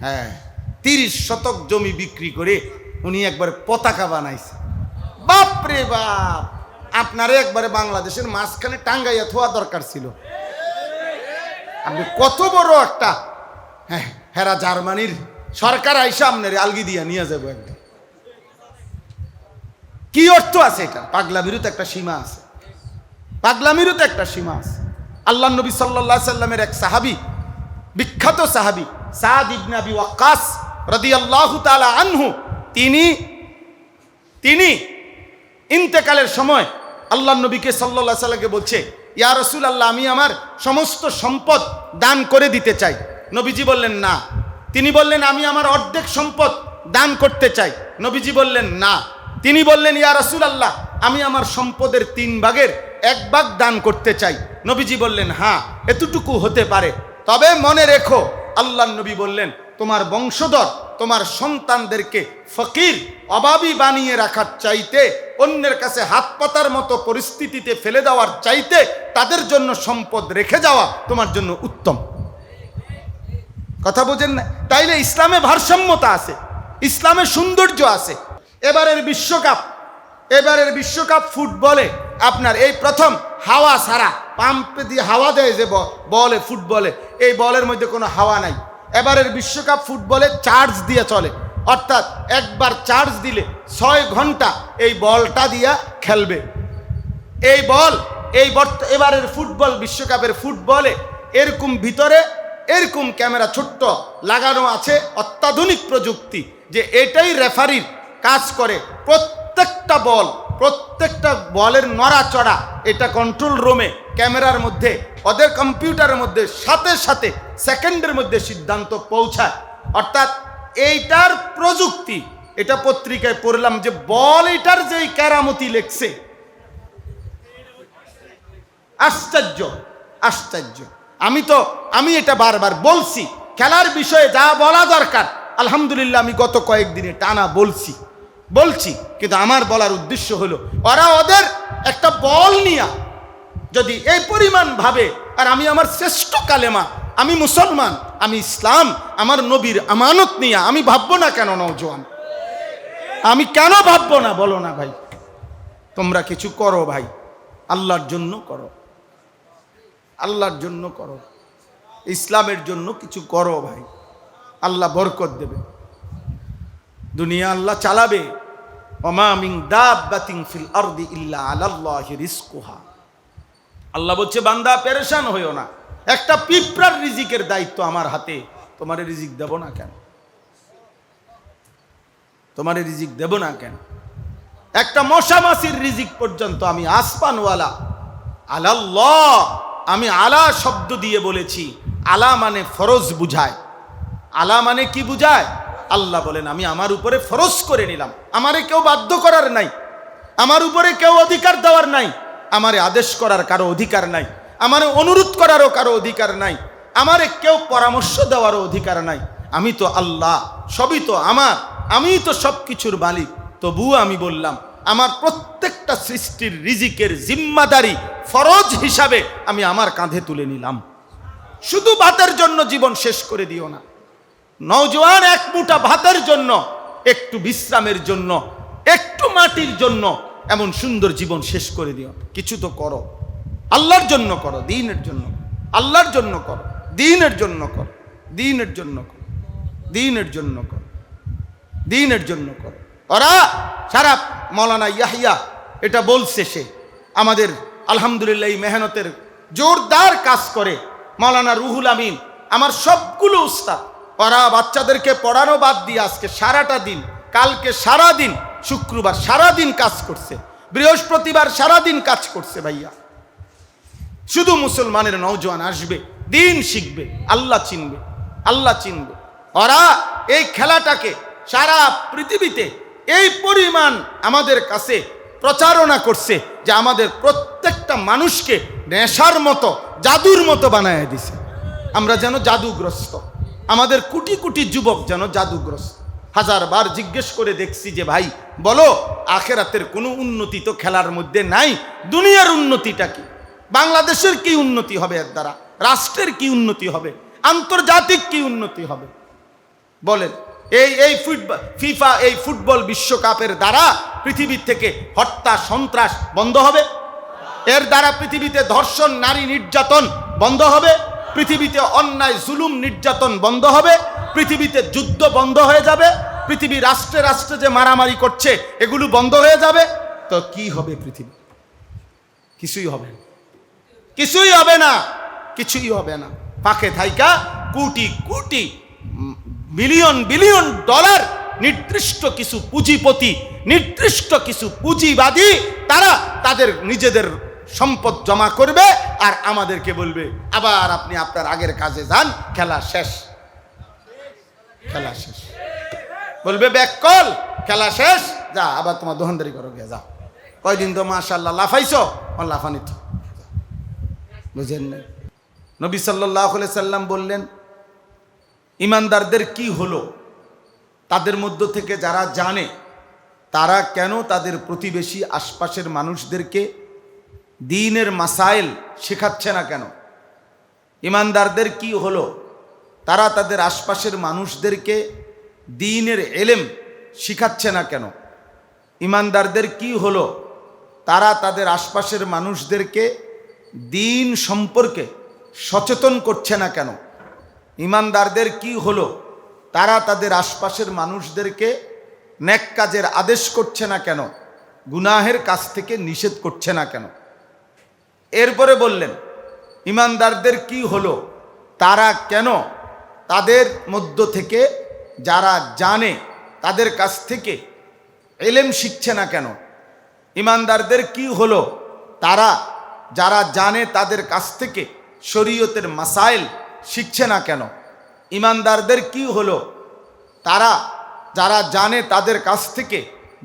হ্যাঁ, 30 শতক জমি বিক্রি করে উনি একবার পতাকা বানাইছে। বাপরে বাপ, আপনারে একবারে বাংলাদেশের মাঝখানে টাঙ্গাইয়া থোয়া দরকার ছিল। আপনি কত বড় একটা, হ্যাঁ, হেরা জার্মানির সরকার আইসা আপনারে আলগি দিয়া নিয়ে যাবো একদম। কি অর্থ আছে এটা? পাগলামিরও তো একটা সীমা আছে, পাগলামিরও তো একটা সীমা আছে। আল্লাহ নবী সাল্লাল্লাহু আলাইহি সাল্লামের এক সাহাবী, বিখ্যাত সাহাবী সাদ ইবনে আবি ওয়াক্কাস রাদিয়াল্লাহু তাআলা আনহু, তিনি ইন্তেকালের সময় আল্লাহ নবীকে সাল্লাল্লাহু আলাইহি সাল্লামকে বলছে, ইয়া রাসূলুল্লাহ, আমি আমার সমস্ত সম্পদ দান করে দিতে চাই। নবীজি বললেন না। তিনি বললেন, আমি আমার অর্ধেক সম্পদ দান করতে চাই। নবীজি বললেন না। তিনি বললেন, ইয়া রাসূলুল্লাহ, আমি আমার সম্পদের 3 ভাগের 1 ভাগ দান করতে চাই। নবীজি বললেন, হ্যাঁ, এতটুকু হতে পারে, তবে মনে রেখো, আল্লাহ নবী বললেন, তোমার বংশধর, তোমার সন্তানদেরকে ফকির অভাবী বানিয়ে রাখার চাইতে, অন্যের কাছে হাত পাতার মতো পরিস্থিতিতে ফেলে দেওয়ার চাইতে তাদের জন্য সম্পদ রেখে যাওয়া তোমার জন্য উত্তম। কথা বোঝেন না? তাইলে ইসলামে ভারসাম্যতা আছে, ইসলামে সৌন্দর্য আছে। এবারের বিশ্বকাপ ফুটবলে আপনার এই প্রথম হাওয়া ছাড়া, পাম্পে দিয়ে হাওয়া দেয় যে বলে, ফুটবলে এই বলের মধ্যে কোনো হাওয়া নাই। এবারের বিশ্বকাপ ফুটবলে চার্জ দিয়ে চলে, অর্থাৎ একবার চার্জ দিলে 6 ঘন্টা এই বলটা দিয়া খেলবে। এই বল এবারের ফুটবল বিশ্বকাপের ফুটবলে এরকম ভিতরে এরকম ক্যামেরা ছোট্ট লাগানো আছে, অত্যাধুনিক প্রযুক্তি, যে এটাই রেফারির কাজ করে। প্রত্যেকটা বলের নড়াচড়া এটা কন্ট্রোল রুমে ক্যামেরার মধ্যে, ওদের কম্পিউটারের মধ্যে সাথে সাথে সেকেন্ডের মধ্যে সিদ্ধান্ত পৌঁছায়। অর্থাৎ এইটার প্রযুক্তি, এটা পত্রিকায় পড়লাম যে বল এটার যেই কেরামতি লেখছে, আশ্চর্য আশ্চর্য। আমি এটা বারবার বলছি, খেলার বিষয়ে যা বলা দরকার আলহামদুলিল্লাহ আমি গত কয়েকদিনে টানা বলছি, কিন্তু আমার বলার উদ্দেশ্য হলো, ওরা ওদের একটা বল নিয়া যদি এই পরিমাণ ভাবে, আর আমি আমার শ্রেষ্ঠ কালেমা, আমি মুসলমান, আমি ইসলাম, আমার নবীর আমানত নিয়া আমি ভাববো না কেন? নওজোয়ান, আমি কেন ভাববো না? বলো না ভাই, তোমরা কিছু করো ভাই, আল্লাহর জন্য করো, আল্লাহর জন্য করো, ইসলামের জন্য কিছু করো ভাই, আল্লাহ বরকত দেবে, দুনিয়া আল্লাহ চালাবে। ওমা মিন দাব্বাতিন ফিল আরদি ইল্লা আলাল্লাহি রিজকুহা। আল্লাহ বলছে, বান্দা পেরেশান হইও না, একটা পিঁপড়ার রিজিকের দায়িত্ব আমার হাতে, তোমারে রিজিক দেব না কেন? তোমারে রিজিক দেব না কেন? একটা মশা মাছির রিজিক পর্যন্ত আমি আসমানওয়ালা, আলাল্লাহ, আমি আলা শব্দ দিয়ে বলেছি। আলা মানে ফরজ বুঝায়। আলা মানে কি বুঝায়? আল্লাহ বলেন, আমি আমার উপরে ফরজ করে নিলাম, আমারে কেউ বাধ্য করার নাই, আমার উপরে কেউ অধিকার দেওয়ার নাই, আমারে আদেশ করার কারো অধিকার নাই, আমারে অনুরোধ করারও কারো অধিকার নাই, আমারে কেউ পরামর্শ দেওয়ারও অধিকার নাই। আমি তো আল্লাহ, সবই তো আমার, আমিই তো সব কিছুর মালিক। তবুও আমি বললাম, আমার প্রত্যেকটা সৃষ্টির রিজিকের জিম্মাদারি ফরজ হিসাবে আমি আমার কাঁধে তুলে নিলাম। শুধু ভাতের জন্য জীবন শেষ করে দিও না নওজোয়ান, এক মুঠা ভাতের জন্য, একটু বিশ্রামের জন্য, একটু মাটির জন্য এমন সুন্দর জীবন শেষ করে দিও। কিছু তো করো, আল্লাহর জন্য করো, দ্বীনের জন্য, আল্লাহর জন্য করো, দ্বীনের জন্য করো, দ্বীনের জন্য করো, দ্বীনের জন্য করো, দ্বীনের জন্য করো। ওরা সারা মৌলানা ইয়াহিয়া এটা বলছে, সে আমাদের আলহামদুলিল্লাহ এই মেহনতের জোরদার কাজ করে। মৌলানা রুহুল আমিন, আমার সবগুলো উস্তাদ, ওরা বাচ্চাদেরকে পড়ানো বাদ দিয়ে আজকে সারাটা দিন, কালকে সারা দিন, শুক্রবার সারা দিন কাজ করছে, বৃহস্পতিবার সারা দিন কাজ করছে। ভাইয়া, শুধু মুসলমানের নওজোয়ান আসবে, দিন শিখবে, আল্লাহ চিনবে, আল্লাহ চিনবে। ওরা এই খেলাটাকে সারা পৃথিবীতে এই পরিমাণ আমাদের কাছে প্রচারণা করছে যে আমাদের প্রত্যেকটা মানুষকে নেশার মতো, জাদুর মতো বানায় দিছে। আমরা যেন জাদুগ্রস্ত, আমাদের কোটি কোটি যুবক যেন জাদুগ্রস্ত। 1000 বার জিজ্ঞেস করে দেখছি যে ভাই বলো, আখেরাতের কোনো উন্নতি তো খেলার মধ্যে নাই, দুনিয়ার উন্নতিটা কি? বাংলাদেশের কি উন্নতি হবে এর দ্বারা? রাষ্ট্রের কি উন্নতি হবে? আন্তর্জাতিক কি উন্নতি হবে? বলেন এই ফিফা এই ফুটবল বিশ্বকাপের দ্বারা পৃথিবীর থেকে হত্যা সন্ত্রাস বন্ধ হবে? এর দ্বারা পৃথিবীতে ধর্ষণ নারী নির্যাতন বন্ধ হবে? পৃথিবীতে অন্যায় জুলুম নির্যাতন বন্ধ হবে? পৃথিবীতে যুদ্ধ বন্ধ হয়ে যাবে? পৃথিবী রাষ্ট্রে রাষ্ট্রে যে মারামারি করছে এগুলো বন্ধ হয়ে যাবে? তো কি হবে পৃথিবী? কিছুই হবে না, কিছুই হবে না, কিছুই হবে না। পাকে থাইকা crore crore billion billion dollar নির্দিষ্ট কিছু পুঁজিপতি, নির্দিষ্ট কিছু পুঁজিবাদী, তারা তাদের নিজেদের সম্পদ জমা করবে আর আমাদেরকে বলবে আবার আপনি আপনার আগের কাজে যান, খেলা শেষ, খেলা শেষ। বলবে ব্যাককল, খেলা শেষ, যা আবার তোমার দোকানদারি করো, গিয়ে যাও। কয়দিন তো মাশাআল্লাহ লাফাইছো, লাফানি তো বুঝেন না। নবী সাল্লাল্লাহু আলাইহি সাল্লাম বললেন ইমানদারদের কি হলো? তাদের মধ্য থেকে যারা জানে তারা কেন তাদের প্রতিবেশী আশপাশের মানুষদেরকে দ্বীনের মাসাইল শেখাচ্ছে না কেন? ইমানদারদের কি হলো? তারা তাদের আশপাশের মানুষদেরকে দ্বীনের এলেম শিখাচ্ছে না কেন? ইমানদারদের কি হলো? তারা তাদের আশপাশের মানুষদেরকে দ্বীন সম্পর্কে সচেতন করছে না কেন? ইমানদারদের কি হলো? তারা তাদের আশপাশের মানুষদেরকে নেক কাজের আদেশ করছে না কেন? গুনাহের কাছ থেকে নিষেধ করছে না কেন? এরপরে বললেন ইমানদারদের কি হলো? তারা কেন তাদের মধ্য থেকে যারা জানে তাদের কাছ থেকে ইলম শিখছে না কেন? ইমানদারদের কি হলো? তারা যারা জানে তাদের কাছ থেকে শরীয়তের মাসাইল শিখছে না কেন? ইমানদারদের কি হলো? তারা যারা জানে তাদের কাছ থেকে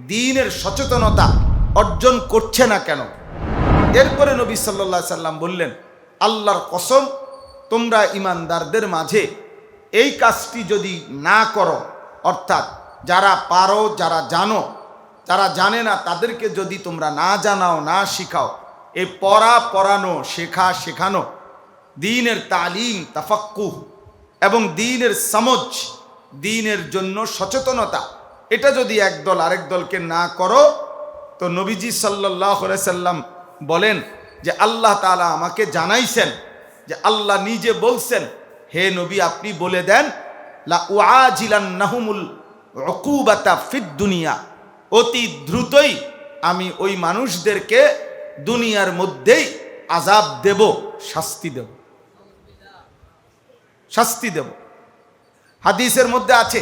দ্বীনের সচেতনতা অর্জন করছে না কেন? এরপরে নবী সাল্লাল্লাহু আলাইহি সাল্লাম বললেন আল্লাহর কসম, তোমরা ইমানদারদের মাঝে এই কাজটি যদি না করো, অর্থাৎ যারা পারো, যারা জানো, যারা জানে না তাদেরকে যদি তোমরা না জানাও, না শিখাও, এই পড়া পড়ানো, শেখা শেখানো, দ্বীনের তালিম তাফাক্কুহ এবং দ্বীনের সমঝ, দ্বীনের জন্য সচেতনতা, এটা যদি একদল আরেক দলকে না করো, তো নবীজি সাল্লাল্লাহু আলাইহি সাল্লাম বলেন যে আল্লাহ তাআলা আমাকে জানাইছেন, যে আল্লাহ নিজে বলছেন, হে নবী আপনি বলে দেন লা উআজিলান্নাহুমুল উকুবাতা ফিদ দুনিয়া, অতি দ্রুতই আমি ওই মানুষদেরকে দুনিয়ার মধ্যেই আযাব দেব, শাস্তি দেব, শাস্তি দেব। হাদিসের মধ্যে আছে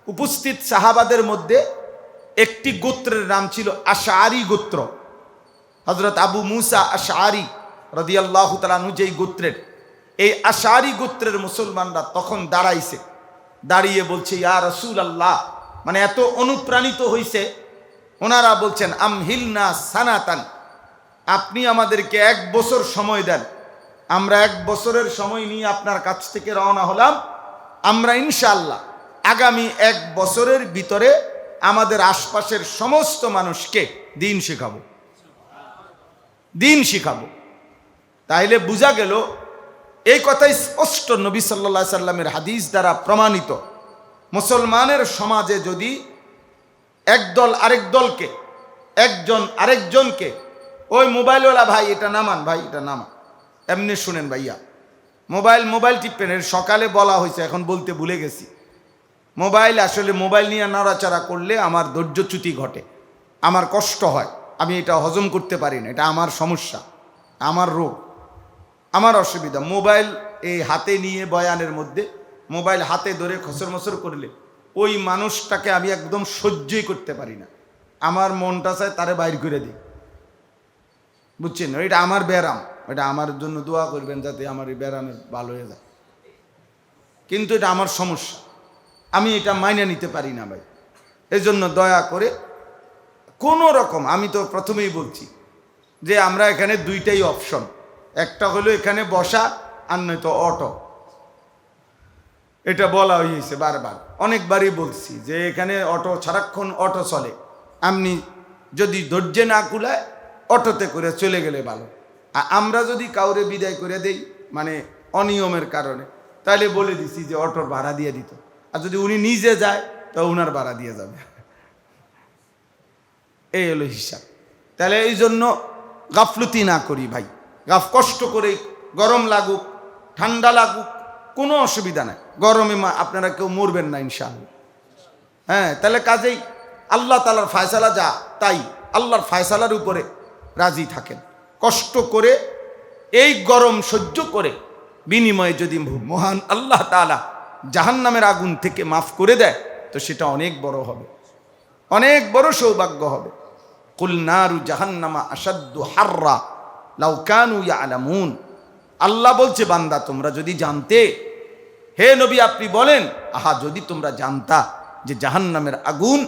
উপস্থিত সাহাবাদের মধ্যে একটি গোত্রের নাম ছিল আশআরি গোত্র। হযরত আবু মুসা আশআরি রাদিয়াল্লাহু তাআলা আনহু যেই গোত্রের, এই আশআরি গোত্রের মুসলমানরা তখন দাঁড়াইছে, দাঁড়িয়ে বলছে ইয়া রাসূলুল্লাহ, মানে এত অনুপ্রাণিত হইছে, ওনারা বলছেন আমহিলনা সানাতান, আপনি আমাদেরকে 1 বছর সময় দেন, আমরা 1 বছরের সময় নিয়ে আপনার কাছ থেকে রওনা হলাম, আমরা ইনশাআল্লাহ আগামী 1 বছরের ভিতরে আমাদের আশপাশের সমস্ত মানুষকে দ্বীন শেখাবো, দ্বীন শিখাবো। তাইলে বোঝা গেল এই কথাই স্পষ্ট নবী সাল্লাল্লাহু আলাইহি সাল্লামের হাদিস দ্বারা প্রমাণিত, মুসলমানের সমাজে যদি একদল আরেক দলকে, একজন আরেকজনকে, ওই মোবাইলওয়ালা ভাই এটা নামান, ভাই এটা নামান, এমনি শুনেন ভাইয়া, মোবাইল টিপেন, এর সকালে বলা হয়েছে, এখন বলতে ভুলে গেছি। মোবাইল আসলে মোবাইল নিয়ে নাড়াচাড়া করলে আমার ধৈর্যচ্যুতি ঘটে, আমার কষ্ট হয়, আমি এটা হজম করতে পারি না, এটা আমার সমস্যা, আমার রোগ, আমার অসুবিধা। মোবাইল এই হাতে নিয়ে বয়ানের মধ্যে মোবাইল হাতে ধরে খসর মসর করলে ওই মানুষটাকে আমি একদম সহ্যই করতে পারি না, আমার মনটা চায় তারে বাইর করে দিই, বুঝছেন? এটা আমার ব্যারাম, এটা আমার জন্য দোয়া করবেন যাতে আমার এই ব্যারামের ভালো হয়ে যায়, কিন্তু এটা আমার সমস্যা, আমি এটা মাইনে নিতে পারি না ভাই। এই জন্য দয়া করে কোনো রকম, আমি তো প্রথমেই বলছি যে আমরা এখানে 2টাই অপশন, একটা হলো এখানে বসা আর নয়তো অটো, এটা বলা হয়েছে বারবার, অনেকবারই বলছি যে এখানে অটো, সারাক্ষণ অটো চলে, আপনি যদি ধৈর্য না কুলায় অটোতে করে চলে গেলে ভালো। আর আমরা যদি কাউরে বিদায় করে দেই মানে অনিয়মের কারণে, তাহলে বলে দিছি যে অটোর ভাড়া দিয়ে দিত, আর যদি উনি নিজে যায় তো উনার ভাড়া দিয়ে যাবে। এই হলো হিসাব। তাহলে এই জন্য গাফলতি না করি ভাই, কষ্ট করে, গরম লাগুক ঠান্ডা লাগুক কোনো অসুবিধা নাই, গরমে আপনারা কেউ মরবেন না ইনশাআল্লাহ। হ্যাঁ, তাহলে কাজেই আল্লাহ তাআলার ফয়সালা যা তাই, আল্লাহর ফয়সালার উপরে রাজি থাকেন। কষ্ট করে এই গরম সহ্য করে বিনিময়ে যদি মহান আল্লাহ তাআলা জাহান্নামের আগুন থেকে মাফ করে দেয় তো সেটা অনেক বড় হবে, অনেক বড় সৌভাগ্য হবে। কুল নারু জাহান্নামা আশাদ্দু হাররা লাউ কানু ইয়ালামুন। আল্লাহ বলছে, বান্দা তোমরা যদি জানতে, হে নবী আপনি বলেন, আহা যদি তোমরা জানতা যে জাহান্নামের আগুন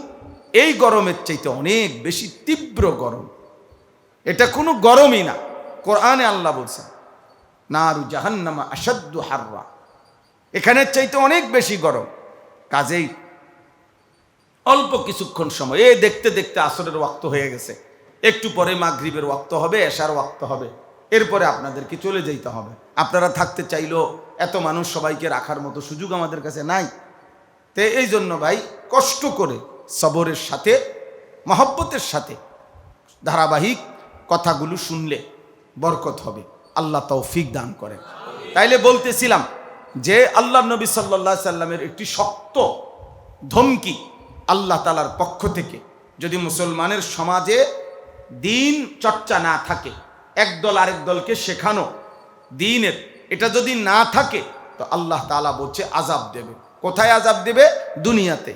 এই গরমের চাইতে অনেক বেশি তীব্র গরম, এটা কোনো গরমই না। কোরআনে আল্লাহ বলছেন নারু জাহান্নামা আশাদ্দু হাররা, এখানের চাইতে অনেক বেশি গরম। কাজেই অল্প কিছুক্ষণ সময়, এই দেখতে দেখতে আসরের ওয়াক্ত হয়ে গেছে, একটু পরে মাগরিবের ওয়াক্ত হবে, এশার ওয়াক্ত হবে, এরপরে আপনাদেরকে চলে যেতে হবে। আপনারা থাকতে চাইলেও এত মানুষ সবাইকে রাখার মতো সুযোগ আমাদের কাছে নাই। তো এই জন্য ভাই কষ্ট করে সবরের সাথে মহব্বতের সাথে ধারাবাহিক কথাগুলো শুনলে বরকত হবে, আল্লাহ তৌফিক দান করেন। তাইলে বলতেছিলাম যে আল্লাহ নবী সাল্লাল্লাহু আলাইহি সাল্লামের একটি শক্ত ধমকি আল্লাহ তাআলার পক্ষ থেকে, যদি মুসলমানের সমাজে দিন চর্চা না থাকে, একদল আরেক দলকে শেখানো দ্বীনের, এটা যদি না থাকে তো আল্লাহ তাআলা বলছে আযাব দেবে। কোথায় আযাব দেবে? দুনিয়াতে,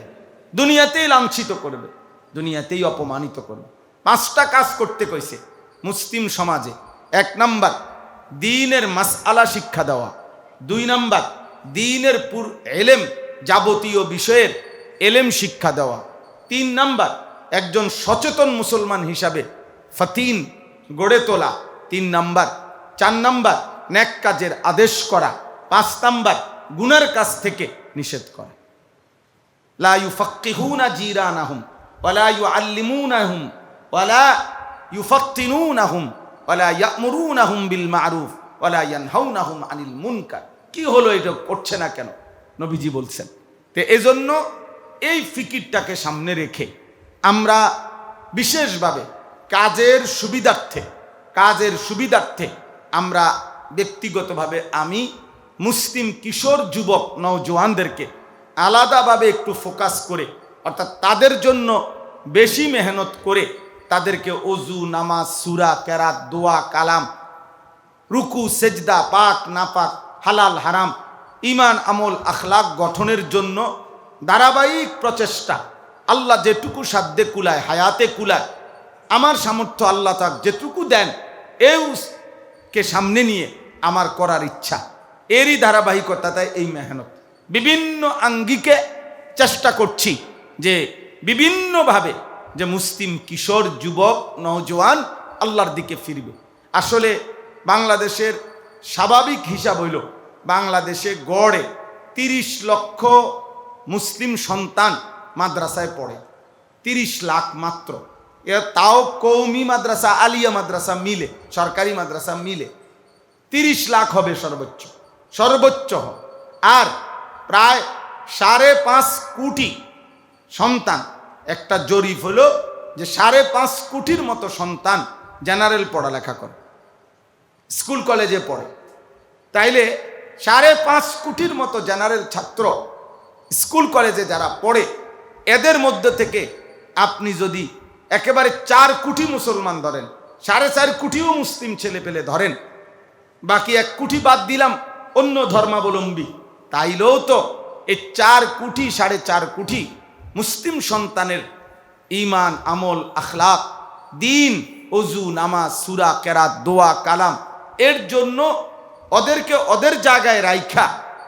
দুনিয়াতেই লাঞ্ছিত করবে, দুনিয়াতেই অপমানিত করবে। 5টা কাজ করতে কইছে মুসলিম সমাজে। 1 নাম্বার দ্বীনের মাসআলা শিক্ষা দেওয়া, 2 নাম্বার দ্বীনের এলেম, যাবতীয় বিষয়ের এলেম শিক্ষা দেওয়া, 3 নাম্বার একজন সচেতন মুসলমান হিসাবে ফতিন গড়ে তোলা, 3 নাম্বার, 4 নাম্বার নেক কাজের আদেশ করা, 5 নাম্বার গুনার কাজ থেকে নিষেধ করা। লা ইউফাক্কিহুনা জিরানাহুম ওয়ালা ইউআল্লিমুনাহুম ওয়ালা ইউফাত্তিনুনাহুম ওয়ালা ইয়া'মুরুনাহুম বিল মা'রুফ ওয়ালা ইয়ানহাউনাহুম আনিল মুনকার। কি হলো, এটা করছে না কেন? নবীজি বলছেন। তো এজন্য এই ফিকিরটাকে সামনে রেখে আমরা বিশেষভাবে কাজের সুবিধার্থে আমরা ব্যক্তিগতভাবে আমি মুসলিম কিশোর যুবক নওজোয়ানদেরকে আলাদাভাবে একটু ফোকাস করে, অর্থাৎ তাদের জন্য বেশি মেহনত করে তাদেরকে অজু, নামাজ, সূরা, কেরাত, দোয়া, কালাম, রুকু, সেজদা, পাক নাপাক, হালাল হারাম, ঈমান, আমল, আখলাক গঠনের জন্য ধারাবাহিক প্রচেষ্টা, আল্লাহ যেটুকু সাধ্যে কুলায়, হায়াতে কুলায়, আমার সামর্থ্য আল্লাহ তাআলা যেটুকু দেন কে সামনে নিয়ে আমার করার ইচ্ছা, এরই ধারাবাহিকতায় এই মেহনত বিভিন্ন আঙ্গিকে চেষ্টা করছি যে বিভিন্নভাবে যে মুসলিম কিশোর যুবক নওজোয়ান আল্লাহর দিকে ফিরবে। আসলে বাংলাদেশের স্বাভাবিক হিসাব হইল বাংলাদেশে গড়ে 30 লক্ষ মুসলিম সন্তান মাদ্রাসায় পড়ে, 30 লাখ মাত্র। এর তাও কৌমি মাদ্রাসা, আলিয়া মাদ্রাসা মিলে, সরকারি মাদ্রাসা মিলে 30 লাখ হবে সর্বোচ্চ হবে। আর প্রায় 5.5 কোটি সন্তান, একটা জরিপ হলো যে 5.5 কোটির মতো সন্তান জেনারেল পড়ালেখা করে, স্কুল কলেজে পড়ে। তাইলে 5.5 কোটির মতো জেনারেল ছাত্র স্কুল কলেজে যারা পড়ে, এদের মধ্যে থেকে আপনি যদি একেবারে 4 কোটি মুসলমান ধরেন, 4.5 কোটিও মুসলিম ছেলে পেলে ধরেন, বাকি 1 কোটি বাদ দিলাম অন্য ধর্মাবলম্বী, তাইলেও তো এই 4 কোটি 4.5 কোটি মুসলিম সন্তানের ঈমান, আমল, আখলাক, দ্বীন, ওযু, নামাজ, সূরা, কেরাত, দোয়া, কালাম, এর জন্য ওদেরকে ওদের জায়গায় রাইখা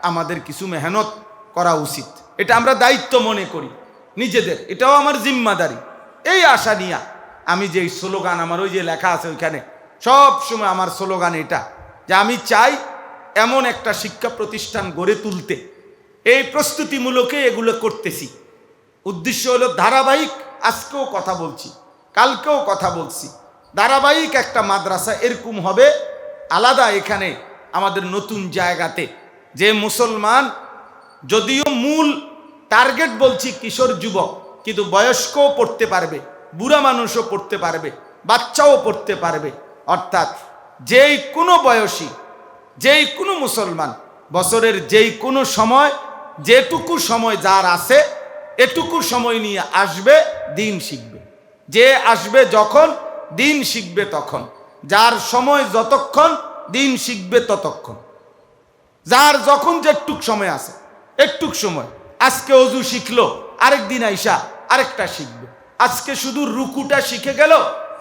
আমাদের কিছু মেহনত করা উচিত। এটা আমরা দায়িত্ব মনে করি নিজেদের, এটাও আমার জিম্মাদারি। এই আশা নিয়া আমি যে স্লোগান, আমার ওই যে লেখা আছে ওইখানে সব সময় আমার স্লোগান এটা, যে আমি চাই এমন একটা শিক্ষা প্রতিষ্ঠান গড়ে তুলতে। এই প্রস্তুতিমূলকে এগুলো করতেছি। উদ্দেশ্য হলো ধারাবাহিক, আজকেও কথা বলছি, কালকেও কথা বলছি, ধারাবাহিক একটা মাদ্রাসা এরকম হবে আলাদা এখানে আমাদের নতুন জায়গাতে, যে মুসলমান যদিও মূল টার্গেট বলছি কিশোর যুবক, কিন্তু বয়স্কও পড়তে পারবে, বুড়া মানুষও পড়তে পারবে, বাচ্চাও পড়তে পারবে। অর্থাৎ যেই কোনো বয়সী, যেই কোনো মুসলমান বছরের যেই কোনো সময়, যেটুকু সময় যার আছে এটুকু সময় নিয়ে আসবে, দিন শিখবে। যে আসবে যখন, দিন শিখবে তখন। যার সময় যতক্ষণ, দিন শিখবে ততক্ষণ। যার যখন যেটুক সময় আছে, একটুক সময়, আজকে অজু শিখলো, আরেক দিন আইসা আরেকটা শিখবে। আজকে শুধু রুকুটা শিখে গেল,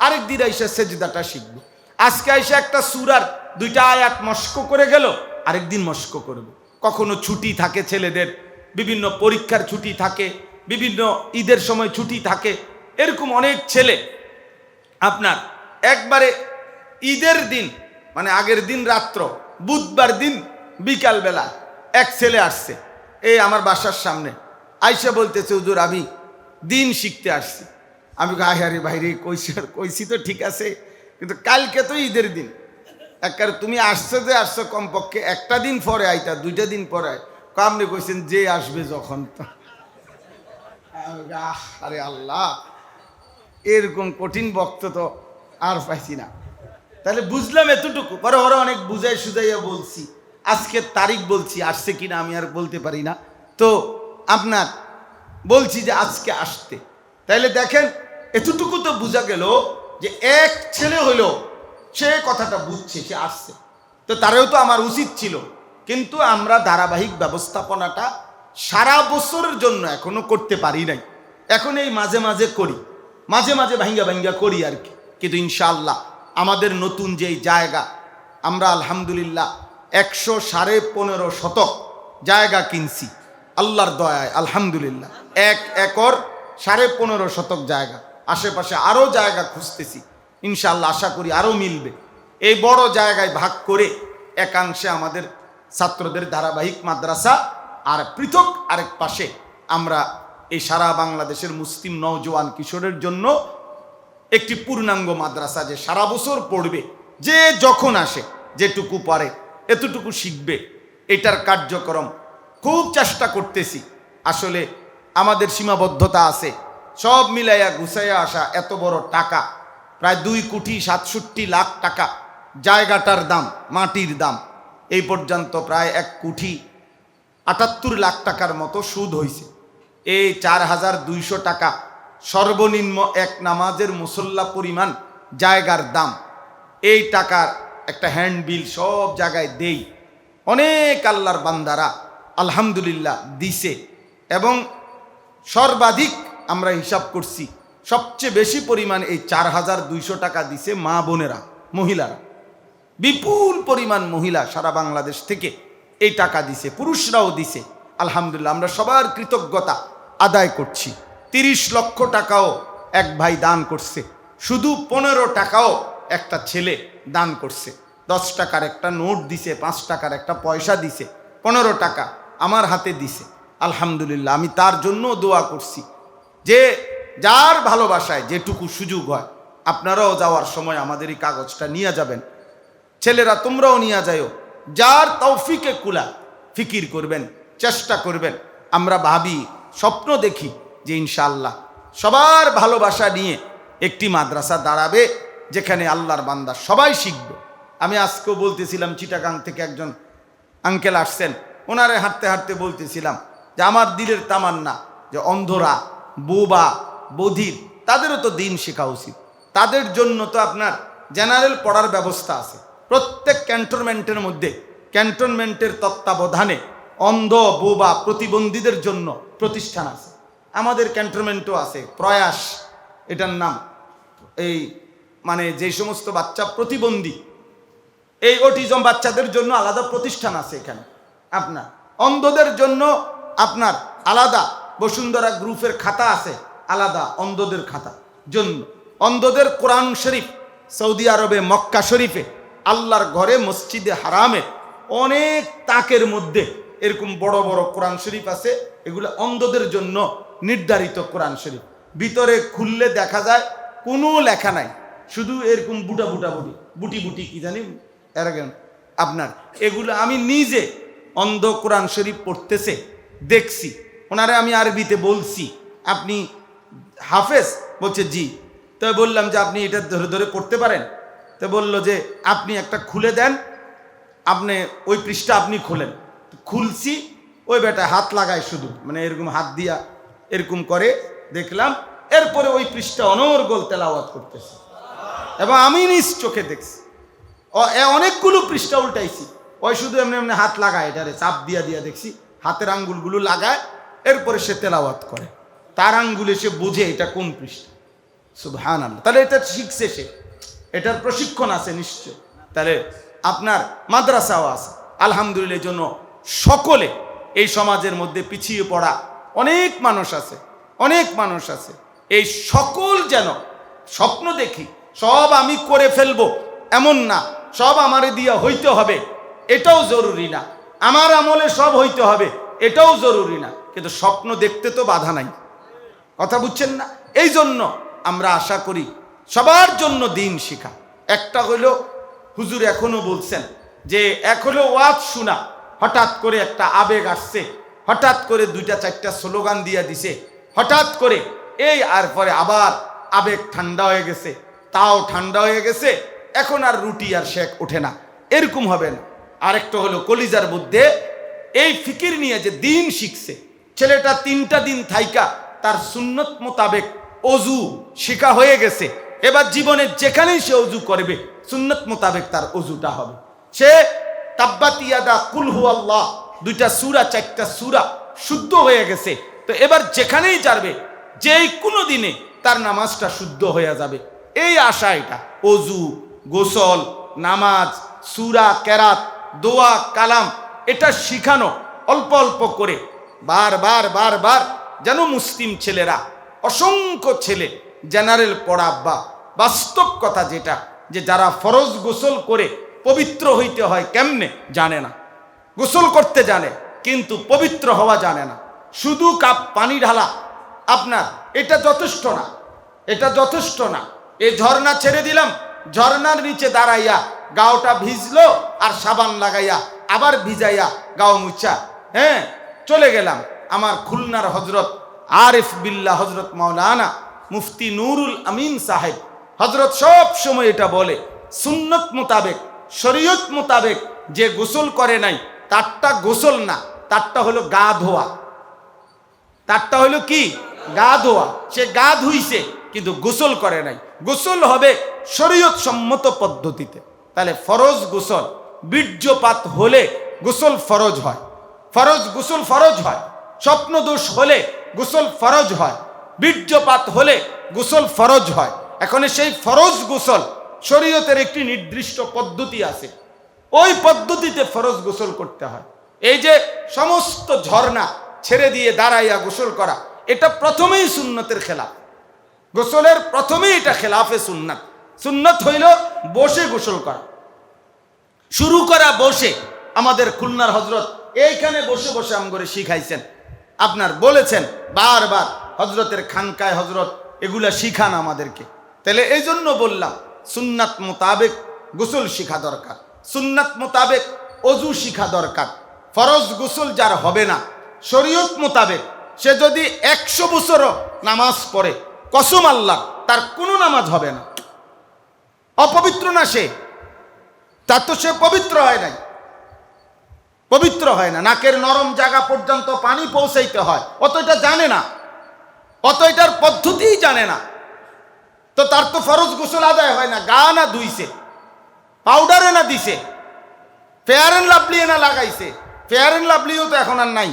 আরেক দিন আইসা সেজদাটা শিখবে। আজকে আইসা একটা সূরার 2টা আয়াত মস্ক করে গেল, আরেক দিন মস্ক করবে। কখনো ছুটি থাকে ছেলেদের, বিভিন্ন পরীক্ষার ছুটি থাকে, বিভিন্ন ঈদের সময় ছুটি থাকে। এরকম অনেক ছেলে আপনার একবারে ঈদের দিন, মানে আগের দিন রাত্র, বুধবার দিন বিকালবেলা এক ছেলে আসছে এই আমার বাসার সামনে, আইসা বলতেছে, হুজুর আমি দিন শিখতে আসছি। আমি আরে ভাইরে কইছি তো ঠিক আছে, কিন্তু কালকে তো ঈদের দিন, একবারে তুমি আসছো যে আসছো, কমপক্ষে একটা দিন পরে আইতা, 2টা দিন পরে। আপনি কইছেন যে আসবে যখন। তো আরে আল্লাহ, এরকম কঠিন বক্ত তো আর পাইছি না। তাহলে বুঝলাম এতটুকু। পরে ওরা অনেক বুঝাই সুঝাইয়া বলছি, আজকের তারিখ বলছি, আসছে কিনা আমি আর বলতে পারি না। তো আপনার বলছি যে আজকে আসতে। তাইলে দেখেন এতটুকু তো বোঝা গেল যে এক ছেলে হইল, সে কথাটা বুঝছে, সে আসছে। তো তারেও তো আমার উচিত ছিল, কিন্তু আমরা ধারাবাহিক ব্যবস্থাপনাটা সারা বছরের জন্য এখনো করতে পারি নাই। এখন এই মাঝে মাঝে করি, মাঝে মাঝে ভাঙ্গা ভাঙ্গা করি আর কি। কিন্তু ইনশাআল্লাহ আমাদের নতুন যেই জায়গা, আমরা আলহামদুলিল্লাহ 115 শতক জায়গা কিনছি আল্লাহর দয়ায়, আলহামদুলিল্লাহ। 1 একর 15.5 শতক জায়গা, আশেপাশে আরও জায়গা খুঁজতেছি, ইনশাআল্লাহ আশা করি আরও মিলবে। এই বড় জায়গায় ভাগ করে একাংশে আমাদের ছাত্রদের ধারাবাহিক মাদ্রাসা, আর পৃথক আরেক পাশে আমরা এই সারা বাংলাদেশের মুসলিম নওজোয়ান কিশোরের জন্য একটি পূর্ণাঙ্গ মাদ্রাসা, যে সারা বছর পড়বে, যে যখন আসে যেটুকু পারে এতটুকু শিখবে, এটার কার্যক্রম খুব চেষ্টা করতেছি। আসলে আমাদের সীমাবদ্ধতা আছে, সব মিলাইয়া গুছাইয়া আসা এত বড় টাকা, প্রায় 2,67,00,000 টাকা জায়গাটার দাম, মাটির দাম। এই পর্যন্ত প্রায় 1,78,00,000 টাকার মতো সুদ হয়েছে। এই 4,200 টাকা সর্বনিম্ন এক নামাজের মুসল্লা পরিমাণ জায়গার দাম। এই টাকার একটা হ্যান্ডবিল সব জায়গায় দেই, অনেক আল্লাহর বান্দারা আলহামদুলিল্লাহ দিছে। এবং সর্বাধিক আমরা হিসাব করছি, সবচেয়ে বেশি পরিমাণ এই 4,200 টাকা দিছে মা বোনেরা, মহিলারা। বিপুল পরিমাণ মহিলা সারা বাংলাদেশ থেকে এই টাকা দিছে, পুরুষরাও দিছে। আলহামদুলিল্লাহ আমরা সবার কৃতজ্ঞতা আদায় করছি। 30 লক্ষ টাকাও এক ভাই দান করছে, শুধু 15 টাকাও একটা ছেলে দান করছে। 10 টাকার একটা নোট দিছে, 5 টাকার একটা পয়সা দিছে, 15 টাকা আমার হাতে দিছে। আলহামদুলিল্লাহ আমি তার জন্য দোয়া করছি, যে যার ভালোবাসায় যেটুকু সুযোগ হয়, আপনারাও যাওয়ার সময় আমাদের এই কাগজটা নিয়ে যাবেন, ছেলেরা তোমরাও নিয়ে যাও। যার তৌফিকে কুলা ফিকির করবেন, চেষ্টা করবেন। আমরা ভাবি, স্বপ্ন দেখি যে ইনশাআল্লাহ সবার ভালোবাসা নিয়ে একটি মাদ্রাসা দাঁড়াবে, যেখানে আল্লাহর বান্দা সবাই শিখবে। আমি আজকেও বলতেছিলাম, চিটাগাং থেকে একজন আঙ্কেল আসছেন, ওনারে হাঁটতে হাঁটতে বলতেছিলাম যে আমার দিলের তামান্না যে অন্ধরা, বোবা, বধির, তাদেরও তো দিন শেখা উচিত। তাদের জন্য তো আপনার জেনারেল পড়ার ব্যবস্থা আছে প্রত্যেক ক্যান্টনমেন্টের মধ্যে। ক্যান্টনমেন্টের তত্ত্বাবধানে অন্ধ, বোবা, প্রতিবন্ধীদের জন্য প্রতিষ্ঠান আছে। আমাদের ক্যান্টনমেন্টও আছে, প্রয়াস এটার নাম। এই মানে যে সমস্ত বাচ্চা প্রতিবন্ধী, এই অটিজম বাচ্চাদের জন্য আলাদা প্রতিষ্ঠান আছে এখানে। আপনার অন্ধদের জন্য আপনার আলাদা বসুন্ধরা গ্রুপের খাতা আছে, আলাদা অন্ধদের খাতা জন্য। অন্ধদের কোরআন শরীফ সৌদি আরবে মক্কা শরীফে, আল্লাহর ঘরে মসজিদে হারামে অনেক তাকের মধ্যে এরকম বড় বড় কোরআন শরীফ আছে। এগুলো অন্ধদের জন্য নির্ধারিত কোরআন শরীফ। ভিতরে খুললে দেখা যায় কোনো লেখা নাই, শুধু এরকম বুটা বুটা বুটি বুটি কি জানি এরকম আপনার। এগুলো আমি নিজে অন্ধ কোরআন শরীফ পড়তেছে দেখছি, ওনারে আমি আরবিতে বলছি, আপনি হাফেজ? বলছে জি। তো বললাম যে আপনি এটা ধরে ধরে পড়তে পারেন? তো বলল যে আপনি একটা খুলে দেন, আপনি ওই পৃষ্ঠা আপনি খোলেন। খুলছি, ওই বেটা হাত লাগায় শুধু, মানে এরকম হাত দিয়া এরকম করে দেখলাম। এরপরে ওই পৃষ্ঠা অনর্গল তেলাওয়াত করতেছে এবং আমি নিজ চোখে দেখছি। অনেকগুলো পৃষ্ঠা উল্টাইছি, ওই শুধু এমনি এমনি হাত লাগায়, এটারে চাপ দিয়া দিয়া দেখছি হাতের আঙ্গুলগুলো লাগায়, এরপরে সে তেলাওয়াত করে, তার আঙ্গুলে সে বুঝে এটা কোন পৃষ্ঠা। সুবহানাল্লাহ। তাহলে এটা শিখছে সে, এটার প্রশিক্ষণ আছে নিশ্চয়। তাহলে আপনার মাদ্রাসাও আছে আলহামদুলিল্লাহ। এই জন্য সকলে, এই সমাজের মধ্যে পিছিয়ে পড়া অনেক মানুষ আছে, অনেক মানুষ আছে। এই সকল যেন স্বপ্ন দেখি সব আমি করে ফেলবো এমন না, সব আমারে দিয়া হইতে হবে এটাও জরুরি না, আমার আমলে সব হইতে হবে এটাও জরুরি না, কিন্তু স্বপ্ন দেখতে তো বাধা নাই। কথা বুঝছেন না? এই জন্য আমরা আশা করি সবার জন্য দিন শিখা। একটা হইল হুজুর এখনো বলছেন যে এক হলো ওয়াজ শোনা, হঠাৎ করে একটা আবেগ আসছে, হঠাৎ করে 2-4টা স্লোগান দিয়া দিছে, হঠাৎ করে এই, আর পরে আবার আবেগ ঠান্ডা হয়ে গেছে, তাও ঠান্ডা হয়ে গেছে, এখন আর রুটি আর শেক ওঠে না, এরকম হবে না। আরেকটা হলো কলিজার মধ্যে এই ফিকির নিয়ে যে দিন শিখছে ছেলেটা, 3টা দিন থাইকা তার সুন্নত মোতাবেক অজু শিখা হয়ে গেছে, এবার জীবনে যেখানেই সে অজু করবে সুন্নত মোতাবেক তার অজুটা হবে। সে তাব্বাত ইয়াদা কুল হুয়াল্লাহ 2টা সূরা 4টা সূরা শুদ্ধ হয়ে গেছে, তো এবার যেখানেই যাবে যেই কোনো দিনে তার নামাজটা শুদ্ধ হয়ে যাবে। এই আশা, এটা অজু, গোসল, নামাজ, সূরা, কেরাত, দোয়া, কালাম, এটা শিখানো অল্প অল্প করে বারবার বারবার, যেন মুসলিম ছেলেরা, অসংখ্য ছেলে জেনারেল পড়া বা বাস্তব কথা যেটা, যে যারা ফরজ গোসল করে পবিত্র হইতে হয় কেমনে জানে না, গোসল করতে জানে কিন্তু পবিত্র হওয়া জানে না, শুধু কাপ পানি ঢালা আপনার এটা যথেষ্ট না, এটা যথেষ্ট না। এই ঝর্ণা ছেড়ে দিলাম, ঝর্ণার নিচে দাঁড়াইয়া গাওটা ভিজলো আর সাবান লাগাইয়া আবার ভিজাইয়া গাও মুছা, হ্যাঁ চলে গেলাম। আমার খুলনার হজরত আরিফ বিল্লাহ হজরত মাওলানা মুফতি নুরুল আমিন সাহেব হজরত সব সময় এটা বলে, সুন্নত মোতাবেক, শরীয়ত মোতাবেক যে গোসল করে নাই তারটা গোসল না, তারটা হলো গা ধোয়া, তারটা হলো কি গা ধোয়া। সে গা ধুইছে কিন্তু গোসল করে নাই, গোসল হবে শরীয়ত সম্মত পদ্ধতিতে। তাহলে ফরজ গোসল, বীর্যপাত হলে গোসল ফরজ হয়, ফরজ গোসল ফরজ হয়, স্বপ্ন দোষ হলে গোসল ফরজ হয়, বীর্যপাত হলে গোসল ফরজ হয়। এখন সেই ফরজ গোসল শরীয়তের একটি নির্দিষ্ট পদ্ধতি আছে, ওই পদ্ধতিতে ফরজ গোসল করতে হয়। এই যে সমস্ত ঝর্ণা ছেড়ে দিয়ে দাঁড়াইয়া গোসল করা, এটা প্রথমেই সুন্নতের খেলাফ, গোসলের প্রথমেই এটা খেলাফে সুন্নাত। সুন্নত হইল বসে গোসল করা, শুরু করা বসে। আমাদের খুলনার হজরত এইখানে বসে বসে আমগরে শিখাইছেন, আপনার বলেছেন বারবার, হজরতের খানকায় হজরত এগুলা শিখান আমাদেরকে। তাহলে এই জন্য বললাম সুন্নাত মোতাবেক গোসল শিখা দরকার, সুন্নাত মোতাবেক অজু শিখা দরকার। ফরজ গোসল যার হবে না শরীয়ত মোতাবেক, সে যদি 100 বছরও নামাজ পড়ে, কসম আল্লাহ তার কোনো নামাজ হবে না, অপবিত্র না সে, তার তো সে পবিত্র হয় নাই, পবিত্র হয় না। নাকের নরম জায়গা পর্যন্ত পানি পৌঁছাইতে হয়, অত এটা জানে না, অত এটার পদ্ধতিই জানে না, তো তার তো ফরজ গোসল আদায় হয় না। গা না ধুইছে, পাউডারে না দিছে, ফেয়ার অ্যান্ড লাভলি না লাগাইছে, ফেয়ার অ্যান্ড লাভলিও তো এখন আর নাই,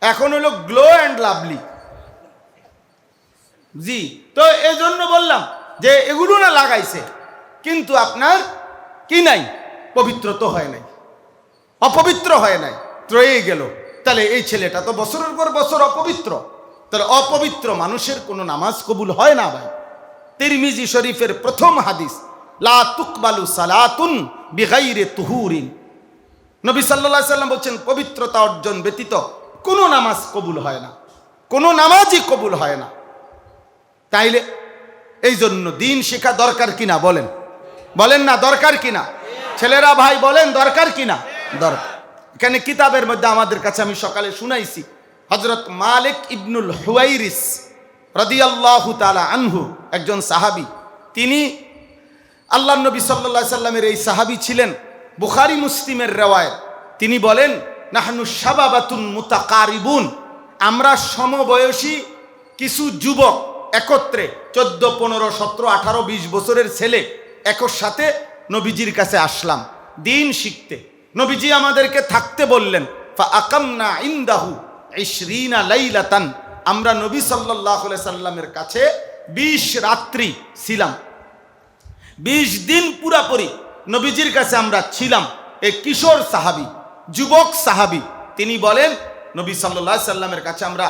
এখন হলো গ্লো অ্যান্ড লাভলি। জি, তো এই জন্য বললাম যে এগুলো না লাগাইছে কিন্তু আপনার কি নাই, পবিত্র তো হয় নাই, অপবিত্র হয় নাই, ত্রয়ে গেল। তাহলে এই ছেলেটা তো বছরের পর বছর অপবিত্র, তাহলে অপবিত্র মানুষের কোনো নামাজ কবুল হয় না ভাই। তিরমিজি শরীফের প্রথম হাদিস, লা তুকবালু সালাতুন বিগাইরে তুহুরিন, নবী সাল্লাল্লাহু আলাইহি সাল্লাম বলছেন পবিত্রতা অর্জন ব্যতীত কোনো নামাজ কবুল হয় না, কোনো নামাজই কবুল হয় না। তাইলে এই জন্য দিন শেখা দরকার কিনা বলেন, বলেন না দরকার কিনা? ছেলেরা ভাই বলেন দরকার কিনা? দরকার। এখানে কিতাবের মধ্যে আমাদের কাছে আমি সকালে শুনাইছি, হযরত মালিক ইবনুল হুয়াইরিস রাদিয়াল্লাহু তাআলা আনহু, একজন সাহাবী। তিনি আল্লাহর নবী সাল্লাল্লাহু আলাইহি সাল্লামের এই সাহাবী ছিলেন। বুখারী মুসলিমের রিওয়ায়াত, তিনি বলেন, নাহনু শাবাবাতুন মুতাকারিবুন, আমরা সমবয়সী কিছু যুবক একত্রে 14, 15, 17, 18, 20 বছরের ছেলে একর সাথে নবীজির কাছে আসলাম দিন শিখতে। নবীজি আমাদেরকে থাকতে বললেন। ফাআকামনা ইনদাহু 20 লাইলাতান, আমরা নবী সাল্লাল্লাহু আলাইহি সাল্লামের কাছে 20 রাত্রি ছিলাম। 20 দিন পুরাপুরি নবীজির কাছে আমরা ছিলাম। এই কিশোর সাহাবী, যুবক সাহাবী, তিনি বলেন নবী সাল্লাল্লাহু আলাইহি সাল্লামের কাছে আমরা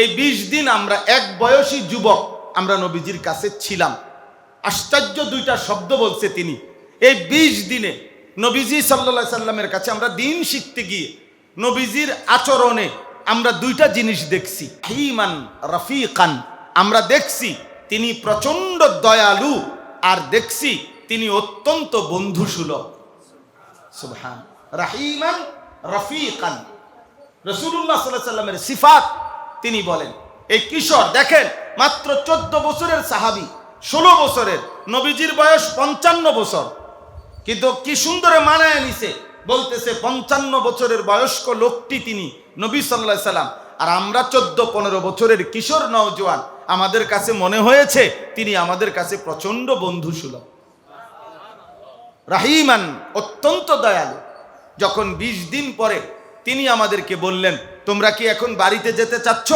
এই 20 দিন আমরা এক বয়সী যুবক আমরা নবীজির কাছে ছিলাম। আশ্চর্য দুইটা শব্দ বলছে তিনি। এই 20 দিনে নবীজি সাল্লাল্লাহু আলাইহি সাল্লামের কাছে আমরা দিন শিখতে গিয়ে নবীজির আচরণে আমরা দুইটা জিনিস দেখছি। হিমান রফিকান, আমরা দেখছি তিনি প্রচন্ড দয়ালু, আর দেখছি তিনি অত্যন্ত বন্ধুসুলভ। সুবহান, রাহিমান রফিকান, রাসূলুল্লাহ সাল্লাল্লাহু আলাইহি সাল্লামের সিফাত তিনি বলেন। এই কিশোর দেখেন, মাত্র 14 বছরের সাহাবী, 16 বছরের, নবীজির বয়স 55 বছর, কিন্তু কি সুন্দরে মানায় নিছে। বলতেছে 55 বছরের বয়স্ক লোকটি তিনি নবী সাল্লাল্লাহু আলাইহি সাল্লাম, আর আমরা 14-15 বছরের কিশোর নওজোয়ান। আমাদের কাছে মনে হয়েছে তিনি আমাদের কাছে প্রচন্ড বন্ধুসুলভ, রাহিমান, অত্যন্ত দয়ালু। যখন 20 দিন পরে তিনি আমাদেরকে বললেন, তোমরা কি এখন বাড়িতে যেতে চাচ্ছ?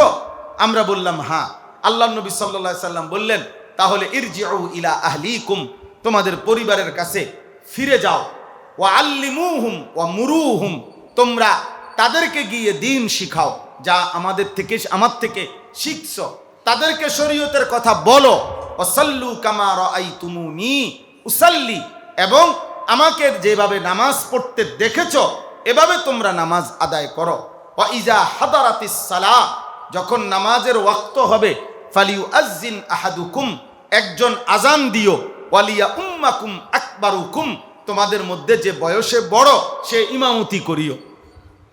আমরা বললাম হ্যাঁ। আল্লাহর নবী সাল্লাল্লাহু আলাইহি সাল্লাম বললেন, তাহলে ইরজিউ ইলা আহলিকুম, তোমাদের পরিবারের কাছে ফিরে যাও। ওয়া আল্লিমুহুম ওয়া মুরুহুম, তোমরা তাদেরকে গিয়ে দিন শিখাও, যা আমার থেকে শিখছো। তাদেরকে শরীয়তের কথা বলো। ওয়াসাল্লু কামা রাআইতুমুনি উসাল্লি, এবং আমাকে যেভাবে নামাজ পড়তে দেখেছো এভাবে তোমরা নামাজ আদায় করো। ওয়া ইজা হাদারাতিস সালাহ, যখন নামাজের ওয়াক্ত হবে, ফালিউআজ্জিন আহাদুকুম, একজন আজান দিও। ওয়ালিয়া উম্মাকুম আকবারুকুম, তোমাদের মধ্যে যে বয়সে বড় সে ইমামতি করিও।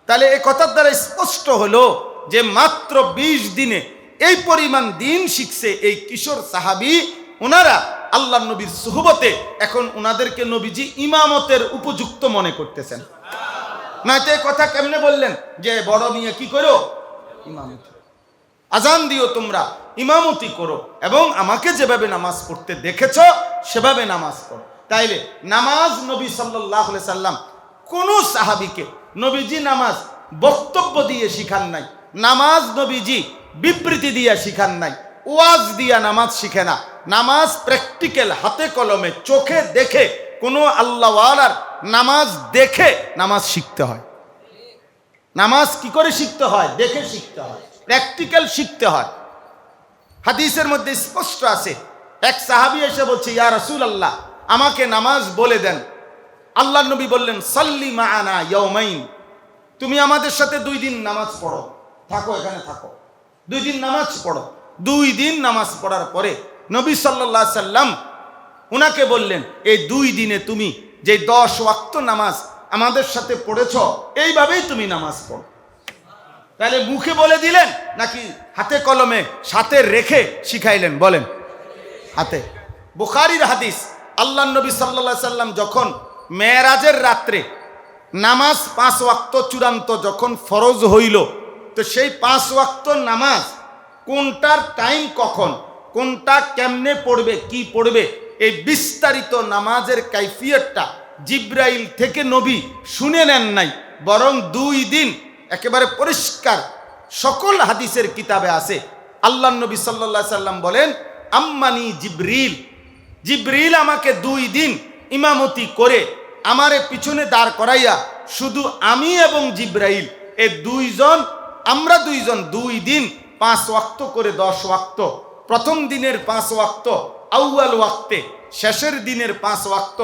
তাহলে এই কথার দ্বারা স্পষ্ট হলো যে মাত্র 20 দিনে এই পরিমাণ দিন শিখছে এই কিশোর সাহাবী। ওনারা আল্লাহর নবীর সুহবতে এখন ওনাদেরকে নবীজি ইমামতের উপযুক্ত মনে করতেছেন। নয়তো এই কথা কেমনে বললেন যে বড় নিয়ে কি করো? ইমামতি। আজান দিও, তোমরা ইমামতি করো, এবং আমাকে যেভাবে নামাজ পড়তে দেখেছ সেভাবে নামাজ পড়ো। তাইলে নামাজ নবী সাল্লাল্লাহু আলাইহি সাল্লাম কোন সাহাবীকে নবীজি নামাজ বক্তব্য দিয়ে শিখান নাই, নামাজ নবীজি বিবৃতি দিয়ে শিখান নাই, ওয়াজ দিয়া নামাজ শিখে না। নামাজ প্র্যাকটিক্যাল, হাতে কলমে, চোখে দেখে, কোনো আল্লাহওয়ালার নামাজ দেখে নামাজ শিখতে হয়। নামাজ কি করে শিখতে হয়? দেখে শিখতে হয়, প্র্যাকটিক্যাল শিখতে হয়। হাদিসের মধ্যে স্পষ্ট আছে, এক সাহাবী এসে বলছে, ইয়া রাসূলুল্লাহ, আমাকে নামাজ বলে দেন। আল্লাহর নবী বললেন, সাল্লি মাআনা ইয়াউমাইন, তুমি আমাদের সাথে 2 দিন নামাজ পড়ো, থাকো, এখানে থাকো, 2 দিন নামাজ পড়ো। 2 দিন নামাজ পড়ার পরে নবী সাল্লাল্লাহু আলাইহি সাল্লাম উনাকে বললেন, এই 2 দিনে তুমি যে 10 ওয়াক্ত নামাজ আমাদের সাথে পড়েছ, এইভাবেই তুমি নামাজ পড়ো। তাহলে মুখে বলে দিলেন নাকি হাতে কলমে সাথে রেখে শিখাইলেন? বলেন, হাতে। বুখারীর হাদিস, আল্লাহর নবী সাল্লাল্লাহু আলাইহি সাল্লাম যখন মেরাজের রাত্রে নামাজ 5 ওয়াক্ত চূড়ান্ত যখন ফরজ হইল, তো সেই 5 ওয়াক্ত নামাজ কোনটার টাইম কখন, কোনটা কেমনে পড়বে, কি পড়বে, এই বিস্তারিত নামাজের কাইফিয়তটা জিব্রাইল থেকে নবী শুনে নেন নাই, বরং 2 দিন একেবারে পরিষ্কার সকল হাদিসের কিতাবে আছে। আল্লাহর নবী সাল্লাল্লাহু আলাইহি সাল্লাম বলেন, আম্মানি জিবরিল, জিবরিল আমাকে 2 দিন ইমামতি করে আমারে পিছনে দাঁড় করাইয়া, শুধু আমি এবং জিবরাইল এই 2 জন, আমরা 2 জন 2 দিন 5 ওয়াক্ত করে 10 ওয়াক্ত, প্রথম দিনের 5 ওয়াক্ত আউয়াল ওয়াক্তে, শেষের দিনের 5 ওয়াক্ত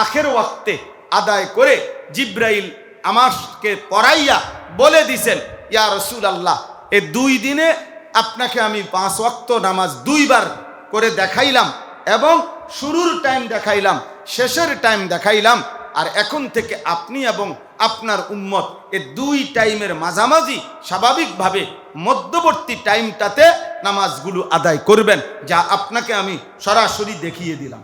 আখের ওয়াক্তে আদায় করে জিবরাইল আমাকে পড়াইয়া বলে দিছেন, ইয়া রাসূলুল্লাহ, এই 2 দিনে আপনাকে আমি 5 ওয়াক্ত নামাজ 2 বার করে দেখাইলাম, এবং শুরুর টাইম দেখাইলাম, শেষের টাইম দেখাইলাম, আর এখন থেকে আপনি এবং আপনার উম্মত এ দুই টাইমের মাঝামাঝি স্বাভাবিকভাবে মধ্যবর্তী টাইমটাতে নামাজগুলো আদায় করবেন, যা আপনাকে আমি সরাসরি দেখিয়ে দিলাম।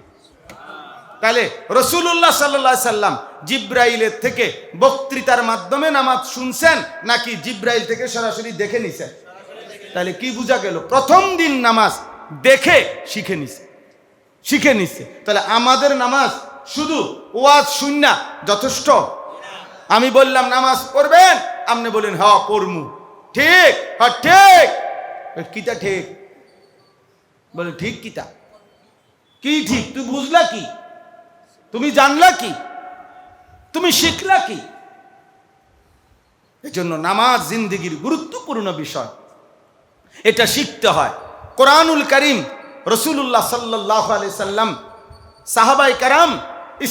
তাহলে রাসূলুল্লাহ সাল্লাল্লাহু আলাইহি সাল্লাম জিব্রাইলের থেকে বক্তৃতার মাধ্যমে নামাজ শুনছেন নাকি জিব্রাইল থেকে সরাসরি দেখে নিছেন? তাহলে কি বোঝা গেল? প্রথম দিন নামাজ দেখে শিখে নিছে। তাহলে আমাদের নামাজ শুধু ওয়াজ শুননা যথেষ্ট? আমি বললাম নামাজ পড়বেন, আপনি বলেন হ্যাঁ পড়মু, ঠিক? হ্যাঁ ঠিক। কিতা ঠিক? বলে ঠিক কিতা? কি ঠিক? তুই বুঝলা কি? তুমি জানলা কি? তুমি শিখলা কি? এজন্য নামাজ জিন্দেগির গুরুত্বপূর্ণ বিষয়, এটা শিখতে হয়। কোরআনুল কারীম রাসূলুল্লাহ সাল্লাল্লাহু আলাইহি সাল্লাম সাহাবায়ে কেরাম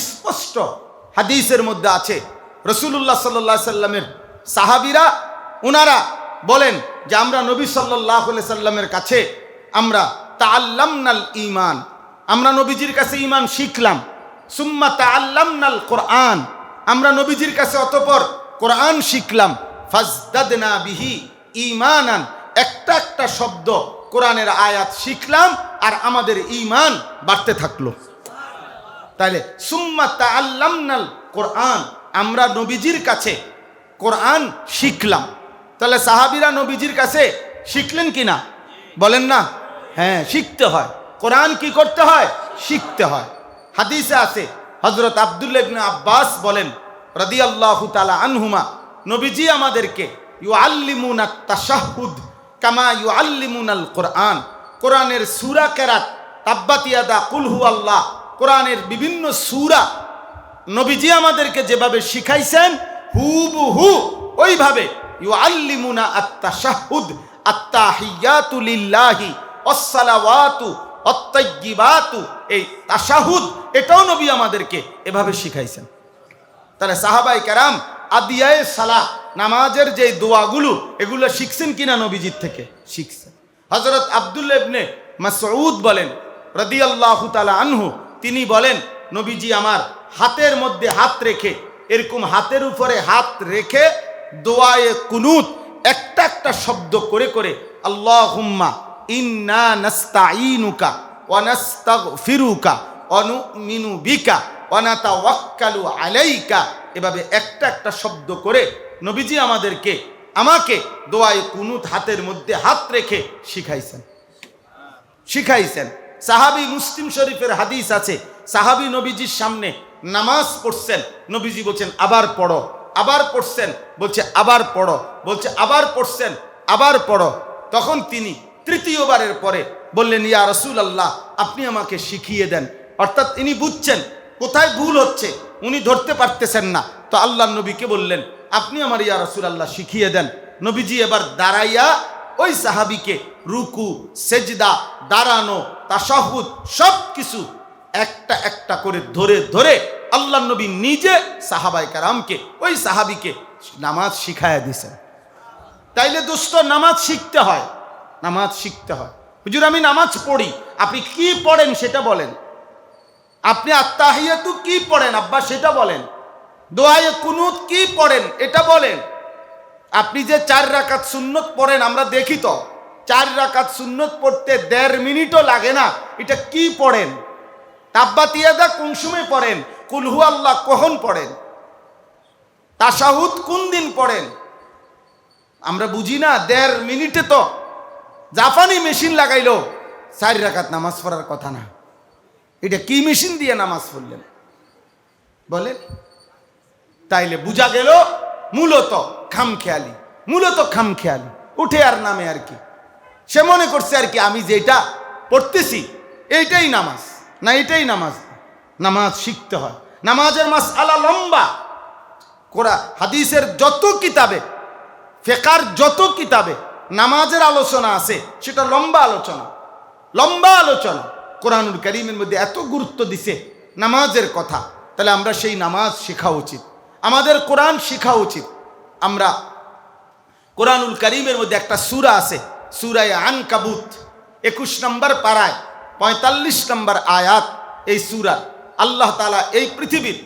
স্পষ্ট হাদিসের মধ্যে আছে, রাসূলুল্লাহ সাল্লাল্লাহু আলাইহি সাল্লামের সাহাবীরা ওনারা বলেন যে আমরা নবী সাল্লাল্লাহু আলাইহি সাল্লামের কাছে আমরা তাআল্লামনাল ঈমান, আমরা নবীজির কাছে ঈমান শিখলাম। সুম্মা তাআল্লামনাল কোরআন, আমরা নবীজির কাছে অতঃপর কোরআন শিখলাম। ফাজদাদনা বিহি ঈমানান, একটা একটা শব্দ কোরআনের আয়াত শিখলাম আর আমাদের ঈমান বাড়তে থাকলো। তাহলে সুম্মা তাআল্লামনাল কোরআন, আমরা নবীজির কাছে কোরআন শিখলাম। তাহলে সাহাবীরা নবীজির কাছে শিখলেন কিনা? বলেন না? হ্যাঁ, শিখতে হয়। কোরআন কি করতে হয়? শিখতে হয়। হাদিসে আছে, হযরত আব্দুল্লাহ ইবনে আব্বাস বলেন রাদিয়াল্লাহু তাআলা আনহুমা, নবীজি আমাদেরকে ইউআল্লিমুনাত তাশাহুদ কামা ইউআল্লিমুনাল কোরআন, কোরআনের সূরা কেরাত, তাব্বাত ইয়াদা, কুল হুয়াল্লাহ, কোরআনের বিভিন্ন সূরা নবীজি আমাদেরকে যেভাবে শিখাইছেন হুবহু ওইভাবে ইউআল্লিমুনা আত-তাশাহুদ, আত-তাহিয়াতু লিল্লাহি ওয়াস-সালাওয়াতু আত-তাইয়্যিবাতু, এই তাশাহুদ এটাও নবী আমাদেরকে এভাবে শিখাইছেন। তাহলে সাহাবায়ে কেরাম আদিয়ায়ে সালাহ, নামাজের যে দোয়াগুলো এগুলো শিখছেন কিনা? নবীজির থেকে শিখছেন। হযরত আব্দুল্লাহ ইবনে মাসউদ বলেন রাদিয়াল্লাহু তাআলা আনহু, তিনি বলেন নবীজি আমার হাতের মধ্যে হাত রেখে, এরকম হাতের উপরে হাত রেখে দোয়ায়ে কুনুত একটা একটা শব্দ করে করে আল্লাহুম্মা ইন্না নাস্তাঈনুকা ওয়া নাস্তাগফিরুকা ওয়া নুমিনু বিকা ওয়া নাতাওয়াক্কালু আলাইকা, এভাবে একটা একটা শব্দ করে নবীজি আমাকে দোয়ায়ে কুনুত হাতের মধ্যে হাত রেখে শিখাইছেন। সাহাবী, মুসলিম শরীফের হাদিস আছে, সাহাবী নবীজির সামনে নামাজ পড়ছেন, নবীজি বলছেন আবার পড়ো, আবার পড়ছেন, বলছে আবার পড়ো, বলছে আবার পড়ছেন, আবার পড়ো। তখন তিনি তৃতীয়বারের পরে বললেন ইয়া রাসূলুল্লাহ, আপনি আমাকে শিখিয়ে দেন। অর্থাৎ ইনি বুঝছেন কোথায় ভুল হচ্ছে, উনি ধরতে পারতেছেন না। তো আল্লাহর নবীকে বললেন আপনি আমার ইয়া রাসূলুল্লাহ শিখিয়ে দেন। নবীজি এবার দাঁড়াইয়া ওই সাহাবীকে রুকু, সেজদা, দাঁড়ানো, তাশাহুদ সব কিছু একটা একটা করে ধরে ধরে আল্লাহর নবী নিজে সাহাবায়ে কেরামকে, ওই সাহাবীকে নামাজ শিখায়া দিয়েছেন। তাইলে দোস্ত, নামাজ শিখতে হয়, নামাজ শিখতে হয়। হুজুর আমি নামাজ পড়ি, আপনি কি পড়েন সেটা বলেন। আপনি আত্তাহিয়াতু কি পড়েন আব্বা সেটা বলেন। দোয়ায়ে কুনুত কি পড়েন এটা বলেন। আপনি যে 4 রাকাত সুন্নত পড়েন আমরা দেখি, তো 4 রাকাত সুন্নত পড়তে 1.5 মিনিটও লাগে না, এটা কি পড়েন? তাব্বাত ইয়াদা কোন সময় পড়েন? কুল হুয়াল্লাহ কখন পড়েন? তাশাহুদ কোন দিন পড়েন? আমরা বুঝি না। 1.5 মিনিটে তো জাপানি মেশিন লাগাইলো 4 রাকাত নামাজ পড়ার কথা না। এটা কি মেশিন দিয়ে নামাজ পড়লেন বলেন? তাইলে বুঝা গেল মূলত খামখেয়ালি, উঠে আর নামে আর কি। সে মনে করছে আর কি আমি যেটা পড়তেছি এইটাই নামাজ, না এটাই নামাজ। নামাজ শিখতে হয়। নামাজের মাসআলা লম্বা। হাদিসের যত কিতাবে, ফিকহের যত কিতাবে নামাজের আলোচনা আছে সেটা লম্বা আলোচনা। কোরআনুল কারীমের মধ্যে এত গুরুত্ব দিছে নামাজের কথা। তাহলে আমরা সেই নামাজ শেখা উচিত, আমাদের কোরআন শেখা উচিত। আমরা কোরআনুল কারীমের মধ্যে একটা সূরা আছে, সূরা আনকাবুত 21 নম্বর পারায় 45 নম্বর আয়াত। এই সূরা আল্লাহ তাআলা এই পৃথিবীর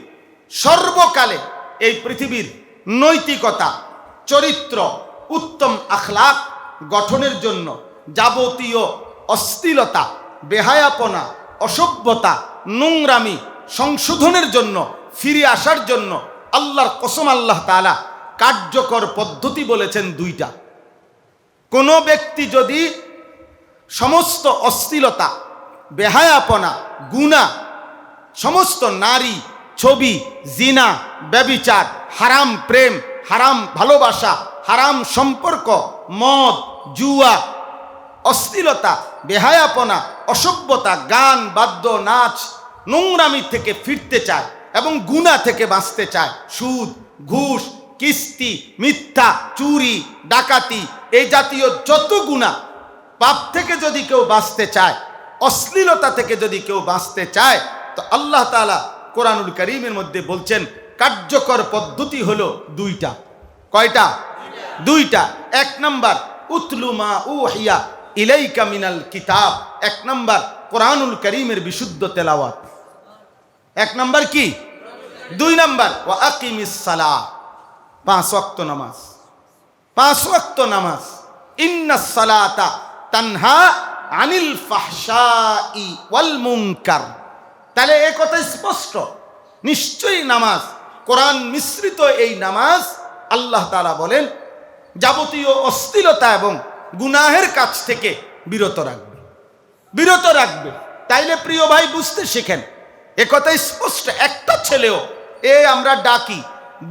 সর্বকালে, এই পৃথিবীর নৈতিকতা, চরিত্র, উত্তম আখলাক গঠনের জন্য, যাবতীয় অশ্লীলতা, বেহায়াপনা, অসভ্যতা, নোংরামি সংশোধনের জন্য, ফিরে আসার জন্য আল্লাহর কসম আল্লাহ তাআলা কার্যকর পদ্ধতি বলেছেন দুইটা। কোনো ব্যক্তি যদি সমস্ত অশ্লীলতা, বেহায়াপনা, গুনাহ, সমস্ত নারী, ছবি, জিনা, ব্যভিচার, হারাম প্রেম, হারাম ভালোবাসা, হারাম সম্পর্ক, মদ, জুয়া, অশ্লীলতা, বেহায়াপনা, অসভ্যতা, গান, বাদ্য, নাচ, নোংরামি থেকে ফিরতে চায় এবং গুনাহ থেকে বাঁচতে চায়, সুদ, ঘুষ, কিস্তি, মিথ্যা, চুরি, ডাকাতি, এই জাতীয় যত গুনাহ, পাপ থেকে যদি কেউ বাঁচতে চায়, অশ্লীলতা থেকে যদি কেউ বাঁচতে চায়, তো আল্লাহ তাআলা কোরআনুল কারীমের মধ্যে বলছেন কার্যকর পদ্ধতি হলো দুইটা। কয়টা? দুইটা। এক নাম্বার, উতলু মা উহিয়া ইলাইকা মিনাল কিতাব। এক নাম্বার কোরআনুল কারীমের বিশুদ্ধ তেলাওয়াত। এক নাম্বার কি? দুই নাম্বার ওয়া আকিমিস সালাহ, 5 ওয়াক্ত নামাজ। 5 ওয়াক্ত নামাজ। ইন্নাস সালাতা তানহা আনিল ফাহশাই ওয়াল মুনকার। তাহলে এই কথা স্পষ্ট, নিশ্চয়ই নামাজ, কোরআন মিশ্রিত এই নামাজ আল্লাহ তাআলা বলেন যাবতীয় অশ্লীলতা এবং গুনাহের কাছ থেকে বিরত রাখবে, বিরত রাখবে। তাইলে প্রিয় ভাই বুঝতে শেখেন, এ কথা স্পষ্ট। একটা ছেলেও আমরা ডাকি,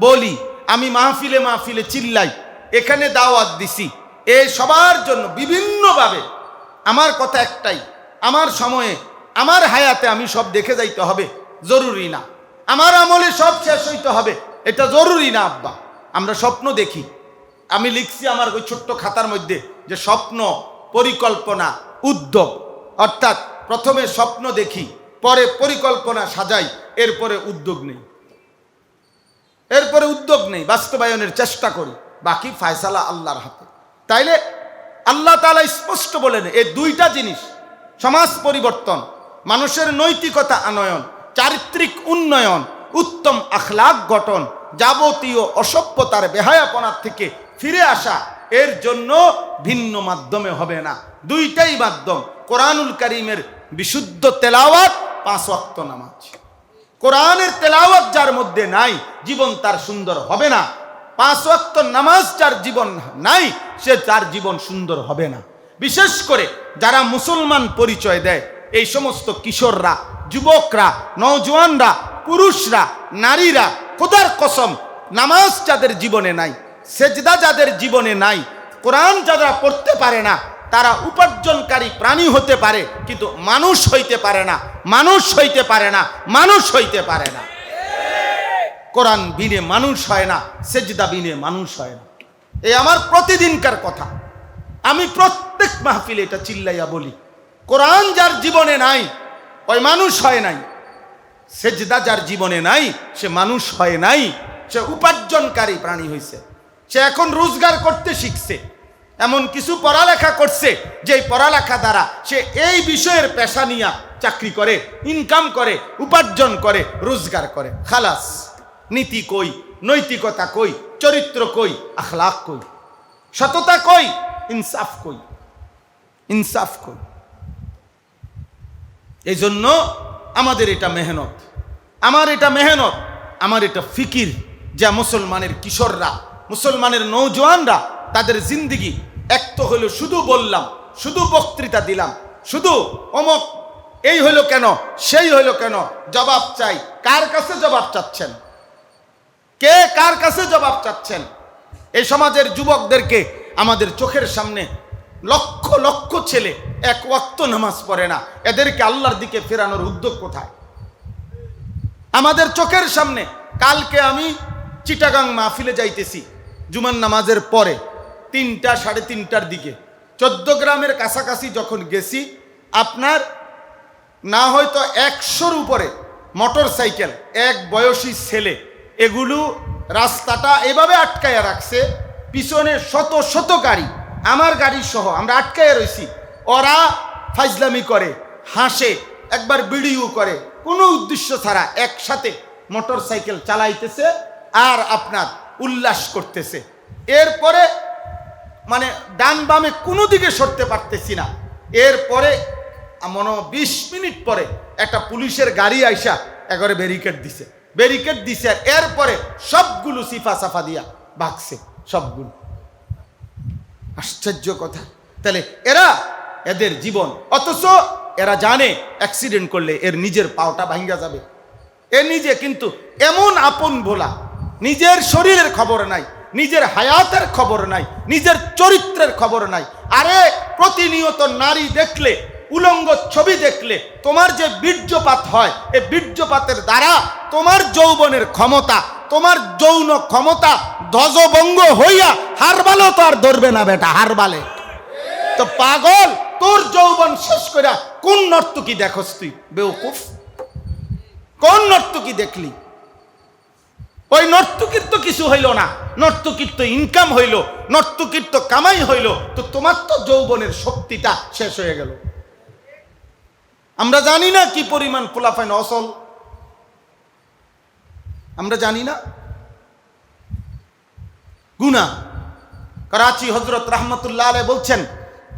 বলি, আমি মাহফিলে মাহফিলে চিল্লাই, এখানে দাওয়াত দিছি, সবার জন্য বিভিন্নভাবে। আমার কথা একটাই, আমার সময়ে, আমার হায়াতে আমি সব দেখে যাইতে হবে জরুরি না, আমার আমলে সব শেষ হইতে হবে এটা জরুরি না আব্বা। আমরা স্বপ্ন দেখি, আমি লিখছি আমার ওই ছোট্ট খাতার মধ্যে যে স্বপ্ন, পরিকল্পনা, উদ্যোগ। অর্থাৎ প্রথমে স্বপ্ন দেখি, পরে পরিকল্পনা সাজাই, এরপরে উদ্যোগ নেই, এরপরে উদ্যোগ নেই, বাস্তবায়নের চেষ্টা করি, বাকি ফায়সালা আল্লাহর হাতে। তাইলে আল্লাহ তাআলা স্পষ্ট বলেন এই দুইটা জিনিস, সমাজ পরিবর্তন, মানুষের নৈতিকতা আনয়ন, চারিত্রিক উন্নয়ন, উত্তম আখলাক গঠন, যাবতীয় অসভ্যতার, বেহায়াপনার থেকে ফিরে আসা, এর জন্য ভিন্ন মাধ্যমে হবে না, দুইটাই মাধ্যম। কোরআনুল কারীমের বিশুদ্ধ তেলাওয়াত, 5 ওয়াক্ত নামাজ। কোরআনের তেলাওয়াত যার মধ্যে নাই, জীবন তার সুন্দর হবে না। 5 ওয়াক্ত নামাজ যার জীবন নাই, সে তার জীবন সুন্দর হবে না। বিশেষ করে যারা মুসলমান পরিচয় দেয়, এই সমস্ত কিশোররা, যুবকরা, নওজোয়ানরা, পুরুষরা, নারীরা, খোদার কসম, নামাজ যাদের জীবনে নাই, সেজদা যাদের জীবনে নাই, কোরআন যারা পড়তে পারে না, তারা উপার্জনকারী প্রাণী হতে পারে, কিন্তু মানুষ হইতে পারে না, মানুষ হইতে পারে না, মানুষ হইতে পারে না। কোরআন বিনে মানুষ হয় না, সেজদা বিনে মানুষ হয় না। এই আমার প্রতিদিনকার কথা, আমি প্রত্যেক মাহফিলে এটা চিল্লাইয়া বলি, কোরআন যার জীবনে নাই, ওই মানুষ হয় নাই। সেজদা যার জীবনে নাই, সে মানুষ হয় নাই, সে উপার্জনকারী প্রাণী হয়েছে। সে এখন রোজগার করতে শিখছে, এমন কিছু পড়ালেখা করছে যে পড়ালেখা দ্বারা সে এই বিষয়ের পেশা নিয়ে চাকরি করে, ইনকাম করে, উপার্জন করে, রোজগার করে। খালাস। নীতি কই, নৈতিকতা কই, চরিত্র কই, আখলাক কই, সততা কই, ইনসাফ কই, ইনসাফ কই। এই জন্য আমাদের এটা মেহনত, আমার এটা মেহনত, আমার এটা ফিকির, যা মুসলমানের কিশোররা, মুসলমানের নৌজওয়ানরা, তাদের জিন্দিগি এক তো হলো শুধু বললাম, শুধু বক্তৃতা দিলাম, শুধু অমক এই হলো কেন, সেই হলো কেন, জবাব চাই। কার কাছে জবাব চাচ্ছেন? কে কার কাছে জবাব চাচ্ছেন? এই সমাজের যুবকদেরকে আমাদের চোখের সামনে লক্ষ লক্ষ ছেলে এক ওয়াক্ত নামাজ পড়ে না, এদেরকে আল্লাহর দিকে ফেরানোর উদ্যোগ কোথায়? আমাদের চোখের সামনে। কালকে আমি চিটাগাং মাহফিলে যাইতেছি, জুমার নামাজের পরে 3টা, 3:30টার দিকে 14 গ্রামের কাছাকাছি যখন গেছি, আপনার না হয়তো 100-র উপরে মোটর সাইকেল, এক বয়সী ছেলে, এগুলো রাস্তাটা এভাবে আটকায়া রাখছে, পিছনে শত শত গাড়ি, আমার গাড়ি সহ আমরা আটকায়া রয়েছি। ওরা ফাজলামি করে, হাসে, একবার ভিডিও করে, কোনো উদ্দেশ্য ছাড়া একসাথে মোটর সাইকেল চালাইতেছে। আর আপনার উল্লাস করতেছে। এরপরে মানে ডান বামে কোনো দিকে সরতে পারতেছি না। এরপরে মনে 20 মিনিট পরে একটা পুলিশের গাড়ি আইসা একবারে ব্যারিকেড দিছে আর এরপরে সবগুলো সিফা সাফা দিয়া ভাগছে সবগুলো। আশ্চর্য কথা। তাহলে এদের জীবন, অথচ এরা জানে অ্যাক্সিডেন্ট করলে এর নিজের পাওটা ভাঙ্গা যাবে। এ নিজে কিন্তু এমন আপন ভোলা, নিজের শরীরের খবর নাই, নিজের হায়াতের খবর নাই, নিজের চরিত্রের খবর নাই। আরে প্রতিনিয়ত নারী দেখলে, উলঙ্গ ছবি দেখলে তোমার যে বীর্যপাত হয়, এই বীর্যপাতের দ্বারা তোমার যৌবনের ক্ষমতা, তোমার যৌন ক্ষমতা ধ্বজভঙ্গ হইয়া হারবালও তো আর ধরবে না বেটা, হারবালে তো পাগল। তোর যৌবন শেষ করে কোন নর্তকী দেখস তুই বেওকুফ? কোন নর্তকী দেখলি? ওই নর্তকীর তো কিছু হইল না, নর্তকীর তো ইনকাম হইল, নর্তকীর তো কামাই হইল, তো তোমার তো যৌবনের শক্তিটা শেষ হয়ে গেল। আমরা জানি না কি পরিমাণ পোলাফাইন অসল, আমরা জানি না। গুনাহ। করাচি হযরত রাহমাতুল্লাহ আলাইহি বলছেন,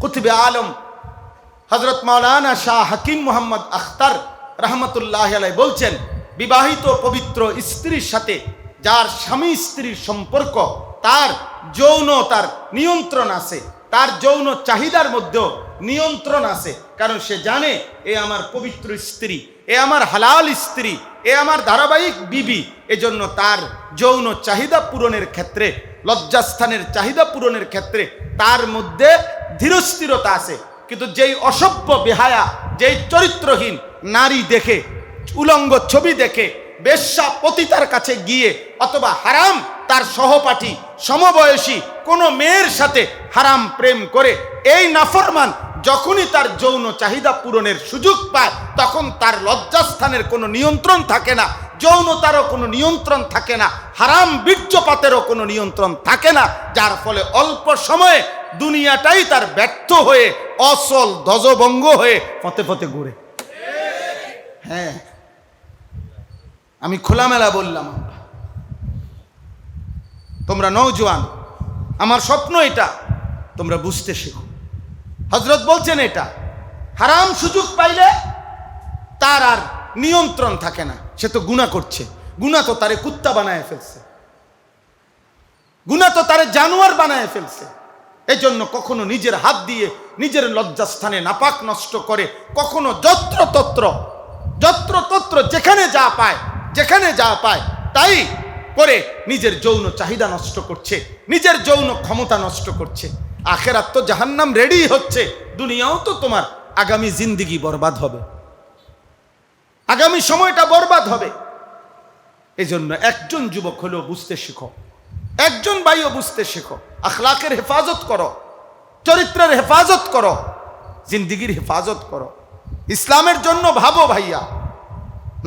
কুতুবে আলম হযরত মাওলানা শাহ হাকিম মোহাম্মদ আখতার রাহমাতুল্লাহ আলাইহি বলছেন, বিবাহিত পবিত্র স্ত্রীর সাথে যার স্বামী স্ত্রীর সম্পর্ক, তার যৌনতার নিয়ন্ত্রণ আছে, তার যৌন চাহিদার মধ্যেও নিয়ন্ত্রণ আছে। কারণ সে জানে এ আমার পবিত্র স্ত্রী, এ আমার হালাল স্ত্রী, এ আমার ধারাবাহিক বিবি। এজন্য তার যৌন চাহিদা পূরণের ক্ষেত্রে, লজ্জাস্থানের চাহিদা পূরণের ক্ষেত্রে তার মধ্যে ধীরস্থিরতা আছে। কিন্তু যেই অসভ্য বেহায়া, যেই চরিত্রহীন নারী দেখে, উলঙ্গ ছবি দেখে, বেশ্যা পতিতার কাছে গিয়ে অথবা হারাম তার সহপাঠী সমবয়সী কোনো মেয়ের সাথে হারাম প্রেম করে, এই নাফরমান যখনই তার যৌন চাহিদা পূরণের সুযোগ পায়, তখন তার লজ্জাস্থানের কোনো নিয়ন্ত্রণ থাকে না, যৌনতারও কোনো নিয়ন্ত্রণ থাকে না, হারাম বীর্যপাতেরও কোনো নিয়ন্ত্রণ থাকে না, যার ফলে অল্প সময়ে দুনিয়াটাই তার ব্যর্থ হয়ে অসল ধ্বজভঙ্গ হয়ে পথে পথে ঘুরে। হ্যাঁ, আমি খোলামেলা বললাম, তোমরা নওজোয়ান, আমার স্বপ্ন এটা তোমরা বুঝতে শেখো। হযরত বলছেন এটা হারাম সুযোগ পাইলে তার আর নিয়ন্ত্রণ থাকে না, সে তো গুনাহ করছে, গুনাহ তো তারে কুত্তা বানায় ফেলছে, গুনাহ তো তারে জানোয়ার বানায় ফেলছে। এই জন্য কখনো নিজের হাত দিয়ে নিজের লজ্জাস্থানে নাপাক নষ্ট করে, কখনো যত্রতত্র যেখানে যা পায় তাই করে নিজের যৌন চাহিদা নষ্ট করছে, নিজের যৌন ক্ষমতা নষ্ট করছে। আখেরাত তো জাহান্নাম রেডি হচ্ছে, দুনিয়াও তো তোমার আগামী জিন্দেগি বরবাদ হবে, আগামী সময়টা বরবাদ হবে। এই জন্য একজন যুবক হলেও বুঝতে শিখো, একজন ভাইও বুঝতে শেখো, আখলাকের হেফাজত করো, চরিত্রের হেফাজত করো, জিন্দেগির হেফাজত করো। ইসলামের জন্য ভাবো ভাইয়া,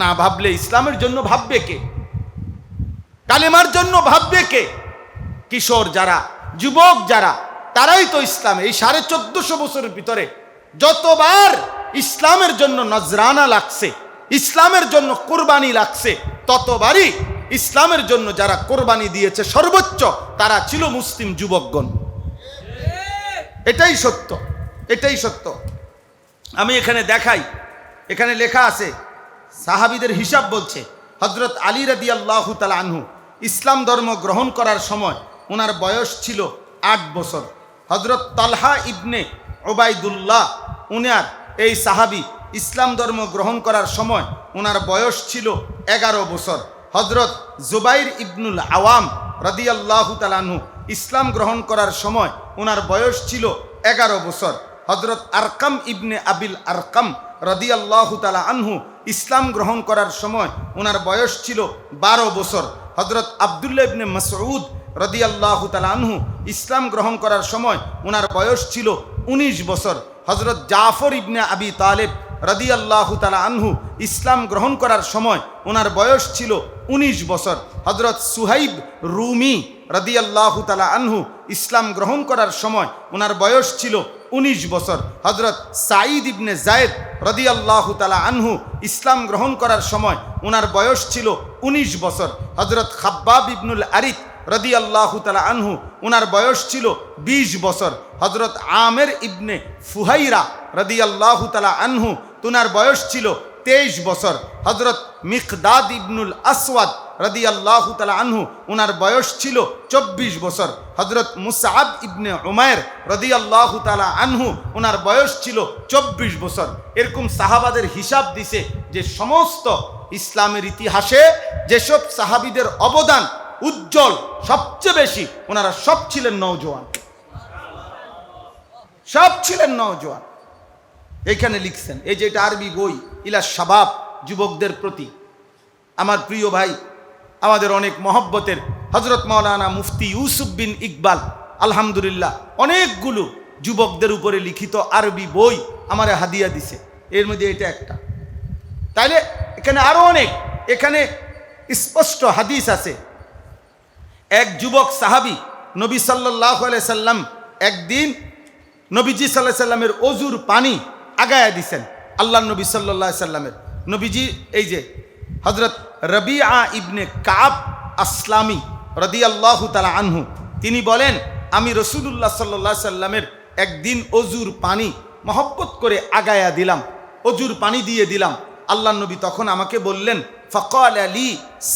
না ভাবলে ইসলামের জন্য ভাববে কে? কালেমার জন্য ভাববে কে? কিশোর যারা, যুবক যারা, তারাই তো ইসলামে এই 1450 বছরের ভিতরে যতবার ইসলামের জন্য নজরানা লাগছে, ইসলামের জন্য কোরবানি লাগছে, ততবারই ইসলামের জন্য যারা কোরবানি দিয়েছে সর্বোচ্চ তারা ছিল মুসলিম যুবকগণ। এটাই সত্য, এটাই সত্য। আমি এখানে দেখাই, এখানে লেখা আছে, সাহাবীদের হিসাব বলছে, হযরত আলী রাদিয়াল্লাহু তাআলা আনহু ইসলাম ধর্ম গ্রহণ করার সময় ওনার বয়স ছিল 8 বছর। হযরত তালহা ইবনে ওবাইদুল্লাহ উনার এই সাহাবী ইসলাম ধর্ম গ্রহণ করার সময় ওনার বয়স ছিল 11 বছর। হযরত জুবাইর ইবনুল আওয়াম রাদিয়াল্লাহু তাআলা আনহু ইসলাম গ্রহণ করার সময় ওনার বয়স ছিল 11 বছর। হযরত আরকাম ইবনে আবিল আরকাম রাদিয়াল্লাহু তাআলা আনহু ইসলাম গ্রহণ করার সময় ওনার বয়স ছিল 12 বছর। হযরত আব্দুল্লাহ ইবনে মাসউদ রাদিয়াল্লাহু তাআলা আনহু ইসলাম গ্রহণ করার সময় ওনার বয়স ছিল 19 বছর। হযরত জাফর ইবনে আবি তালেব রাদিয়াল্লাহু তাআলা আনহু ইসলাম গ্রহণ করার সময় ওনার বয়স ছিল 19 বছর। হযরত সুহাইব রুমি রাদিয়াল্লাহু তাআলা আনহু ইসলাম গ্রহণ করার সময় ওনার বয়স ছিল 19 বছর। হযরত সাঈদ ইবনে যায়েদ রাদিয়াল্লাহু তাআলা আনহু ইসলাম গ্রহণ করার সময় ওনার বয়স ছিল 19 বছর। হযরত খাব্বাব ইবনুল আরিত রাদিয়াল্লাহু তাআলা আনহু, উনার বয়স ছিল 20 বছর। হযরত আমের ইবনে ফুহাইরা রাদিয়াল্লাহু তাআলা আনহু, উনার বয়স ছিল 23 বছর। হযরত মিকদাদ ইবনুল আসওয়াদ রাদিয়াল্লাহু তাআলা আনহু, উনার বয়স ছিল 24 বছর। হযরত মুসআব ইবনে উমাইর রাদিয়াল্লাহু তাআলা আনহু, উনার বয়স ছিল 24 বছর। এরকম সাহাবাদের হিসাব দিছে যে সমস্ত ইসলামের ইতিহাসে যেসব সাহাবীদের অবদান উজ্জ্বল সবচেয়ে বেশি, ওনারা সব ছিলেন নওজোয়ান, সব ছিলেন নওজোয়ান। এইখানে লিখছেন, এই যে এটা আরবি বই, ইলা শাবাব, যুবকদের প্রতি। আমার প্রিয় ভাই, আমাদের অনেক মহব্বতের হযরত মাওলানা মুফতি ইউসুফ বিন ইকবাল আলহামদুলিল্লাহ অনেকগুলো যুবকদের উপরে লিখিত আরবি বই আমারে হাদিয়া দিছে, এর মধ্যে এটা একটা। তাইলে এখানে আরো অনেক, এখানে স্পষ্ট হাদিস আছে। এক যুবক সাহাবী নবী সাল্লাল্লাহু আলাইহি সাল্লাম একদিন নবীজি সাল্লাল্লাহু আলাইহি সাল্লামের অজুর পানি আগায়া দিছেন আল্লাহ নবী সাল্লাল্লাহু আলাইহি সাল্লামের। নবীজি এই যে হযরত রবিআ ইবনে কাব আসলামি রাদিয়াল্লাহু তাআলা আনহু, তিনি বলেন আমি রাসূলুল্লাহ সাল্লাল্লাহু আলাইহি সাল্লামের একদিন অজুর পানি মহব্বত করে আগায়া দিলাম, অজুর পানি দিয়ে দিলাম। আল্লাহ নবী তখন আমাকে বললেন ফাকাল আলী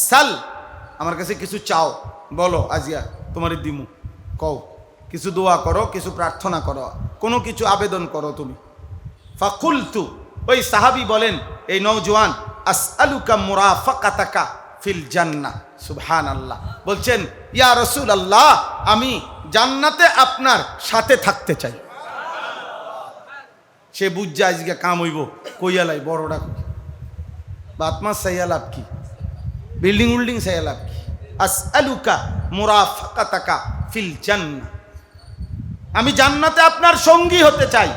সাল, আমার কাছে কিছু চাও, বলো আজিয়া তোমার দিমু, কও কিছু দোয়া করো, কিছু প্রার্থনা করো, কোনো কিছু আবেদন করো তুমি। ফাকুলতু, ওই সাহাবী বলেন এই নওজোয়ান, আসআলুকা মুরাফাকাতাকা ফিল জান্নাহ। সুবহানাল্লাহ, বলছেন ইয়া রাসূলুল্লাহ, আমি জান্নাতে আপনার সাথে থাকতে চাই। সে বুঝা আজকে কাম হইব, কইয়ালাই বড়টা বাতমা সাইয়ালাভ কি, বিল্ডিং উল্ডিং সাইয়ালাভ কি। আসআলুকা মুরাফাকাতাকা ফিল জান্নাহ, আমি জান্নাতে আপনার সঙ্গী হতে চাই।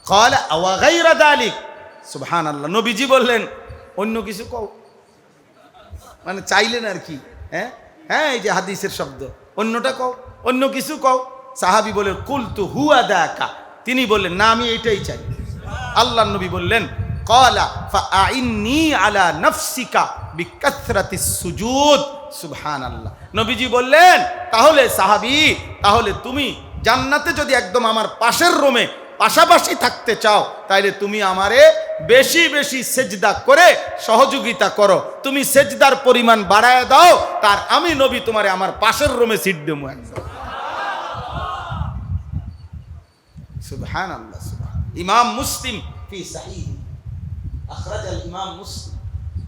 ক্বালা ওয়া গায়রা যালিক, সুবহানাল্লাহ। নবীজি বললেন অন্য কিছু কও, মানে চাইলেন আর কি। হ্যাঁ হ্যাঁ, এই যে হাদিসের শব্দ, অন্যটা কও, অন্য কিছু কও। সাহাবী বলে কুলতু হুয়া দাকা, তিনি বললেন না আমি এটাই চাই। আল্লাহ নবী বললেন ক্বালা ফাআইন্নী আলা নাফসিকা বিকাসরাতিস সুজুদ। সুবহানাল্লাহ, নবীজি বললেন তাহলে সাহাবী, তাহলে তুমি জান্নাতে যদি একদম আমার পাশের রুমে পাশাপাশি থাকতে চাও, তাইলে তুমি আমারে বেশি বেশি সেজদা করে সহযোগিতা করো। তুমি সেজদার পরিমাণ বাড়ায় দাও, তার আমি নবী তোমারে আমার পাশের রুমে সিট দেবো একদম। সুবহানাল্লাহ। ইমাম মুসলিম ফি সাহিহ আখরাজাল ইমাম মুসলিম,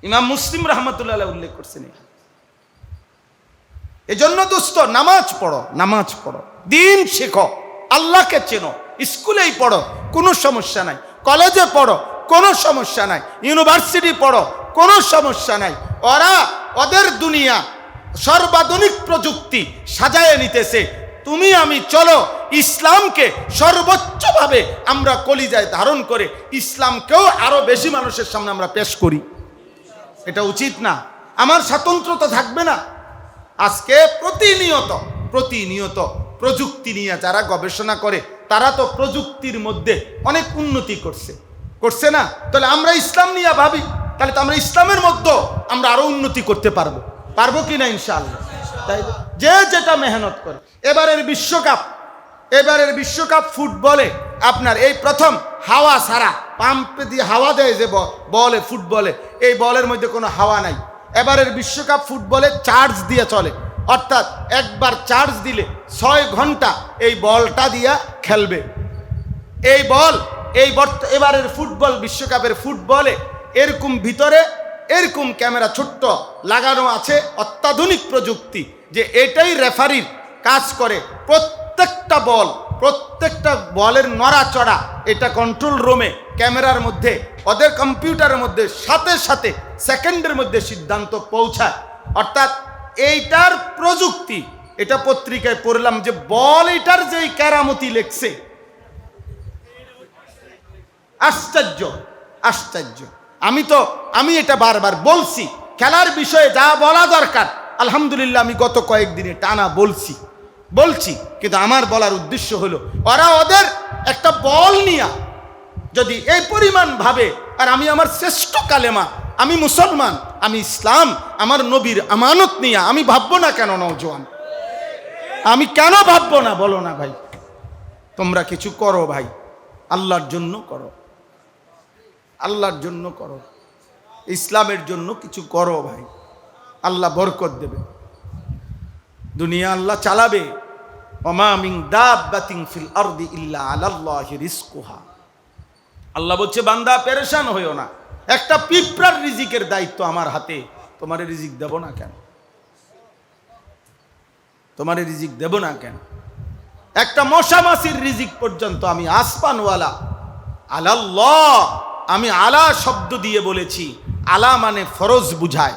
ইমাম মুসলিম রাহমাতুল্লাহ আলাইহি উল্লেখ করছেন। এজন্য দোস্ত নামাজ পড়ো, নামাজ পড়ো, দিন শেখো, আল্লাহকে চেনো। স্কুলেই পড়ো কোনো সমস্যা নাই, কলেজে পড়ো কোনো সমস্যা নাই, ইউনিভার্সিটি পড়ো কোনো সমস্যা নাই। ওরা ওদের দুনিয়া সর্বাধুনিক প্রযুক্তি সাজায় নিতেছে, তুমি আমি চলো ইসলামকে সর্বোচ্চভাবে আমরা কলিজায় ধারণ করে ইসলামকেও আরো বেশি মানুষের সামনে আমরা পেশ করি। এটা উচিত না? আমার স্বাতন্ত্রতা থাকবে না? আজকে প্রতিনিয়ত প্রযুক্তি নিয়ে যারা গবেষণা করে তারা তো প্রযুক্তির মধ্যে অনেক উন্নতি করছে না? তাহলে আমরা ইসলাম নিয়ে ভাবি, তাহলে তো আমরা ইসলামের মধ্যে আমরা আরো উন্নতি করতে পারবো কি না ইনশাআল্লাহ। তাই যে যেটা মেহনত করে। এবারের বিশ্বকাপ ফুটবলে আপনার এই প্রথম হাওয়া ছাড়া, পাম্পে দিয়ে হাওয়া দেয় যে বলে ফুটবলে, এই বলের মধ্যে কোনো হাওয়া নাই। এবারের বিশ্বকাপ ফুটবলে চার্জ দিয়ে চলে, অর্থাৎ একবার চার্জ দিলে 6 ঘন্টা এই বলটা দিয়া খেলবে। এই বল এবারের ফুটবল বিশ্বকাপের ফুটবলে এরকম ভিতরে এরকম ক্যামেরা ছোট্ট লাগানো আছে, অত্যাধুনিক প্রযুক্তি, যে এটাই রেফারির কাজ করে। প্রত্যেকটা বলের নড়াচড়া এটা কন্ট্রোল রুমে ক্যামেরার মধ্যে, ওদের কম্পিউটারের মধ্যে সাথে সাথে সেকেন্ডের মধ্যে সিদ্ধান্ত পৌঁছায়। অর্থাৎ এইটার প্রযুক্তি, এটা পত্রিকায় পড়লাম যে বল এটার যেই কেরামতি লেখছে, আশ্চর্য। আমি এটা বারবার বলছি, খেলার বিষয়ে যা বলা দরকার আলহামদুলিল্লাহ আমি গত কয়েকদিনে টানা বলছি, কিন্তু আমার বলার উদ্দেশ্য হলো ওরা ওদের একটা বল নিয়া যদি এই পরিমাণ ভাবে, আর আমি আমার শ্রেষ্ঠ কালেমা, আমি মুসলমান, আমি ইসলাম আমার নবীর আমানত নিয়ে আমি ভাববো না কেন? নওজোয়ান, আমি কেন ভাববো না? বলো না ভাই। তোমরা কিছু করো ভাই, আল্লাহর জন্য করো, আল্লাহর জন্য করো, ইসলামের জন্য কিছু করো ভাই, আল্লাহ বরকত দেবে। দুনিয়া আল্লাহ চালাবে। ওমা মিন দাব্বাতিন ফিল আরদি ইল্লা আলাল্লাহি রিজকুহা। আল্লাহ বলছে বান্দা পেরেশান হইও না, একটা পিঁপড়ার রিজিকের দায়িত্ব আমার হাতে, তোমারে রিজিক দেব না কেন? তোমারে রিজিক দেব না কেন? একটা মশা মাছির রিজিক পর্যন্ত আমি আসমানওয়ালা আলাল্লাহ, আমি আলা শব্দ দিয়ে বলেছি। আলা মানে ফরজ বুঝায়।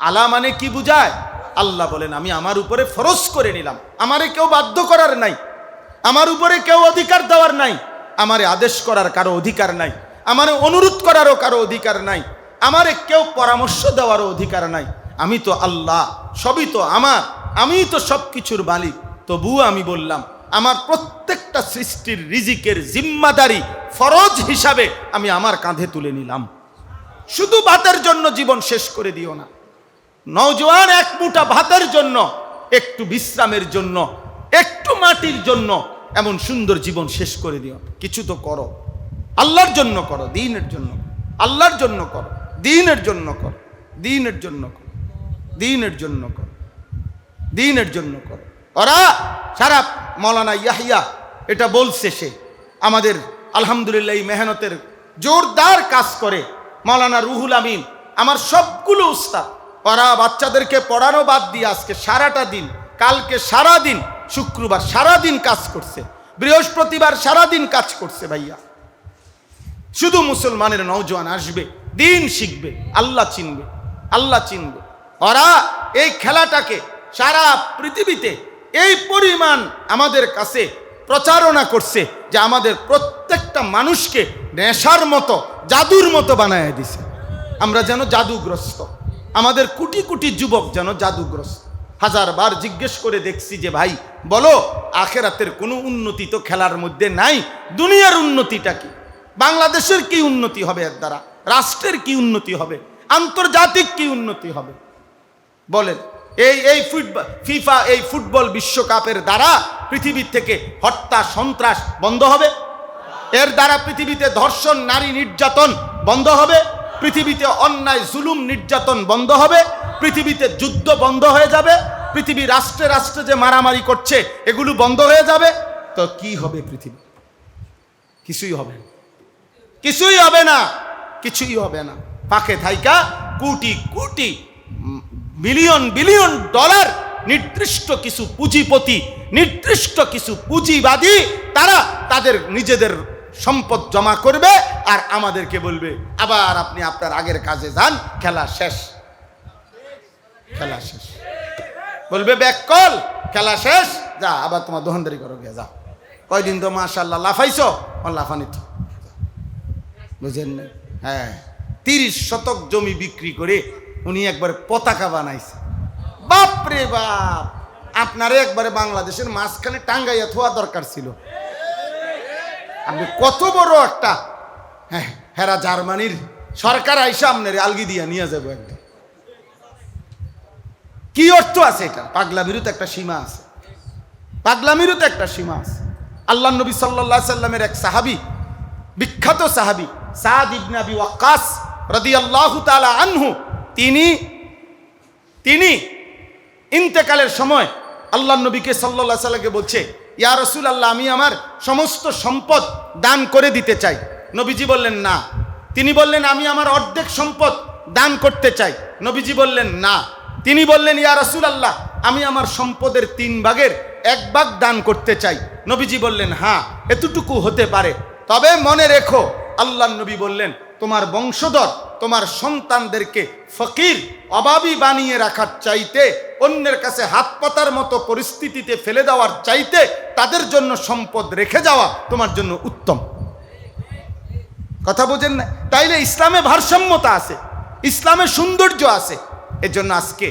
আলা মানে কি বুঝায়? আল্লাহ বলেন আমি আমার উপরে ফরজ করে নিলাম, আমারে কেউ বাধ্য করার নাই, আমার উপরে কেউ অধিকার দেওয়ার নাই, আমারে আদেশ করার কারো অধিকার নাই, আমারে অনুরোধ করারও কারো অধিকার নাই, আমারে কেউ পরামর্শ দেওয়ারও অধিকার নাই। আমি তো আল্লাহ, সবই তো আমার, আমিই তো সব কিছুর মালিক। তবুও আমি বললাম আমার প্রত্যেকটা সৃষ্টির রিজিকের জিম্মাদারি ফরজ হিসাবে আমি আমার কাঁধে তুলে নিলাম। শুধু ভাতের জন্য জীবন শেষ করে দিও না নওজোয়ান, এক মুঠা ভাতের জন্য, একটু বিশ্রামের জন্য, একটু মাটির জন্য এমন সুন্দর জীবন শেষ করে দিও। কিছু তো করো, আল্লাহর জন্য করো, দ্বীনের জন্য, আল্লাহর জন্য করো, দ্বীনের জন্য করো, দ্বীনের জন্য করো, দ্বীনের জন্য করো, দ্বীনের জন্য করো। ওরা সারা মৌলানা ইয়াহিয়া এটা বলছে, সে আমাদের আলহামদুলিল্লাহ এই মেহনতের জোরদার কাজ করে। মৌলানা রুহুল আমিন, আমার সবগুলো উস্তাদ, ওরা বাচ্চাদেরকে পড়ানো বাদ দিয়ে আজকে সারাটা দিন, কালকে সারা দিন, শুক্রবার সারা দিন কাজ করছে, বৃহস্পতিবার সারা দিন কাজ করছে। ভাইয়া শুধু মুসলমানের নওজোয়ান আসবে, দিন শিখবে, আল্লাহ চিনবে, আল্লাহ চিনবে। ওরা এই খেলাটাকে সারা পৃথিবীতে এই পরিমাণ আমাদের কাছে প্রচারণা করছে যে আমাদের প্রত্যেকটা মানুষকে নেশার মতো, জাদুর মতো বানায় দিছে। আমরা যেন জাদুগ্রস্ত, আমাদের কোটি কোটি যুবক যেন জাদুগ্রস্ত। হাজারবার জিজ্ঞেস করে দেখছি যে ভাই বলো আখেরাতের কোনো উন্নতি তো খেলার মধ্যে নাই, দুনিয়ার উন্নতিটা কি? বাংলাদেশের কি উন্নতি হবে এর দ্বারা? রাষ্ট্রের কি উন্নতি হবে? আন্তর্জাতিক কি উন্নতি হবে? বলেন। এই ফিফা এই ফুটবল বিশ্বকাপের দ্বারা পৃথিবীর থেকে হত্যা সন্ত্রাস বন্ধ হবে? এর দ্বারা পৃথিবীতে ধর্ষণ, নারী নির্যাতন বন্ধ হবে? পৃথিবীতে অন্যায় জুলুম নির্যাতন বন্ধ হবে? পৃথিবীতে যুদ্ধ বন্ধ হয়ে যাবে? পৃথিবী রাষ্ট্রে রাষ্ট্রে যে মারামারি করছে এগুলো বন্ধ হয়ে যাবে? তো কি হবে পৃথিবী? কিছুই হবে না, কিছুই হবে না, কিছুই হবে না। পাকে থাইকা crore crore billion billion dollar নির্দিষ্ট কিছু পুঁজিপতি, নির্দিষ্ট কিছু পুঁজিবাদী, তারা তাদের নিজেদের সম্পদ জমা করবে আর আমাদেরকে বলবে আবার আপনি আপনার আগের কাজে যান, খেলা শেষ, খেলা শেষ। বলবে ব্যাককল, খেলা শেষ, যা আবার তোমার দোকানদারি করো, গিয়ে যা। কয়দিন তো মাশাআল্লাহ লাফাইছো, লাফানি তো, বুঝেন না? হ্যাঁ, 30 শতক জমি বিক্রি করে উনি একবারে পতাকা বানাইছে। বাপরে বাপ, আপনারে একবারে বাংলাদেশের মাঝখানে টাঙ্গাইয়া থোয়া দরকার ছিল। আপনি কত বড় একটা, হ্যাঁ, হেরা জার্মানির সরকার আইসা আপনারে আলগি দিয়া নিয়ে যাবো একদম। কি অর্থ আছে এটা? পাগলামিরও তো একটা সীমা আছে, পাগলামিরও তো একটা সীমা আছে। আল্লাহ নবী সাল্লাল্লাহু আলাইহি সাল্লামের এক সাহাবী, বিখ্যাত সাহাবী সাদ ইবনে আবি ওয়াক্কাস রাদিয়াল্লাহু তাআলা আনহু, তিনি ইন্তেকালের সময় আল্লাহ নবীকে সাল্লাল্লাহু আলাইহি সাল্লামকে বলছে, ইয়া রাসূলুল্লাহ, আমি আমার সমস্ত সম্পদ দান করে দিতে চাই। নবীজি বললেন না। তিনি বললেন আমি আমার অর্ধেক সম্পদ দান করতে চাই। নবীজি বললেন না। তিনি বললেন ইয়া রাসূলুল্লাহ, আমি আমার সম্পদের 3 ভাগের 1 ভাগ দান করতে চাই। নবীজি বললেন হ্যাঁ, এতটুকু হতে পারে, তবে মনে রেখো, আল্লাহ নবী বললেন তোমার বংশধর, তোমার সন্তানদেরকে ফকির অভাবী বানিয়ে রাখার চাইতে, অন্যের কাছে হাত পাতার মতো পরিস্থিতিতে ফেলে দেওয়ার চাইতে তাদের জন্য সম্পদ রেখে যাওয়া তোমার জন্য উত্তম। কথা বোঝেন না? তাইলে ইসলামে ভারসাম্যতা আছে, ইসলামে সৌন্দর্য আছে। এজন্য আজকে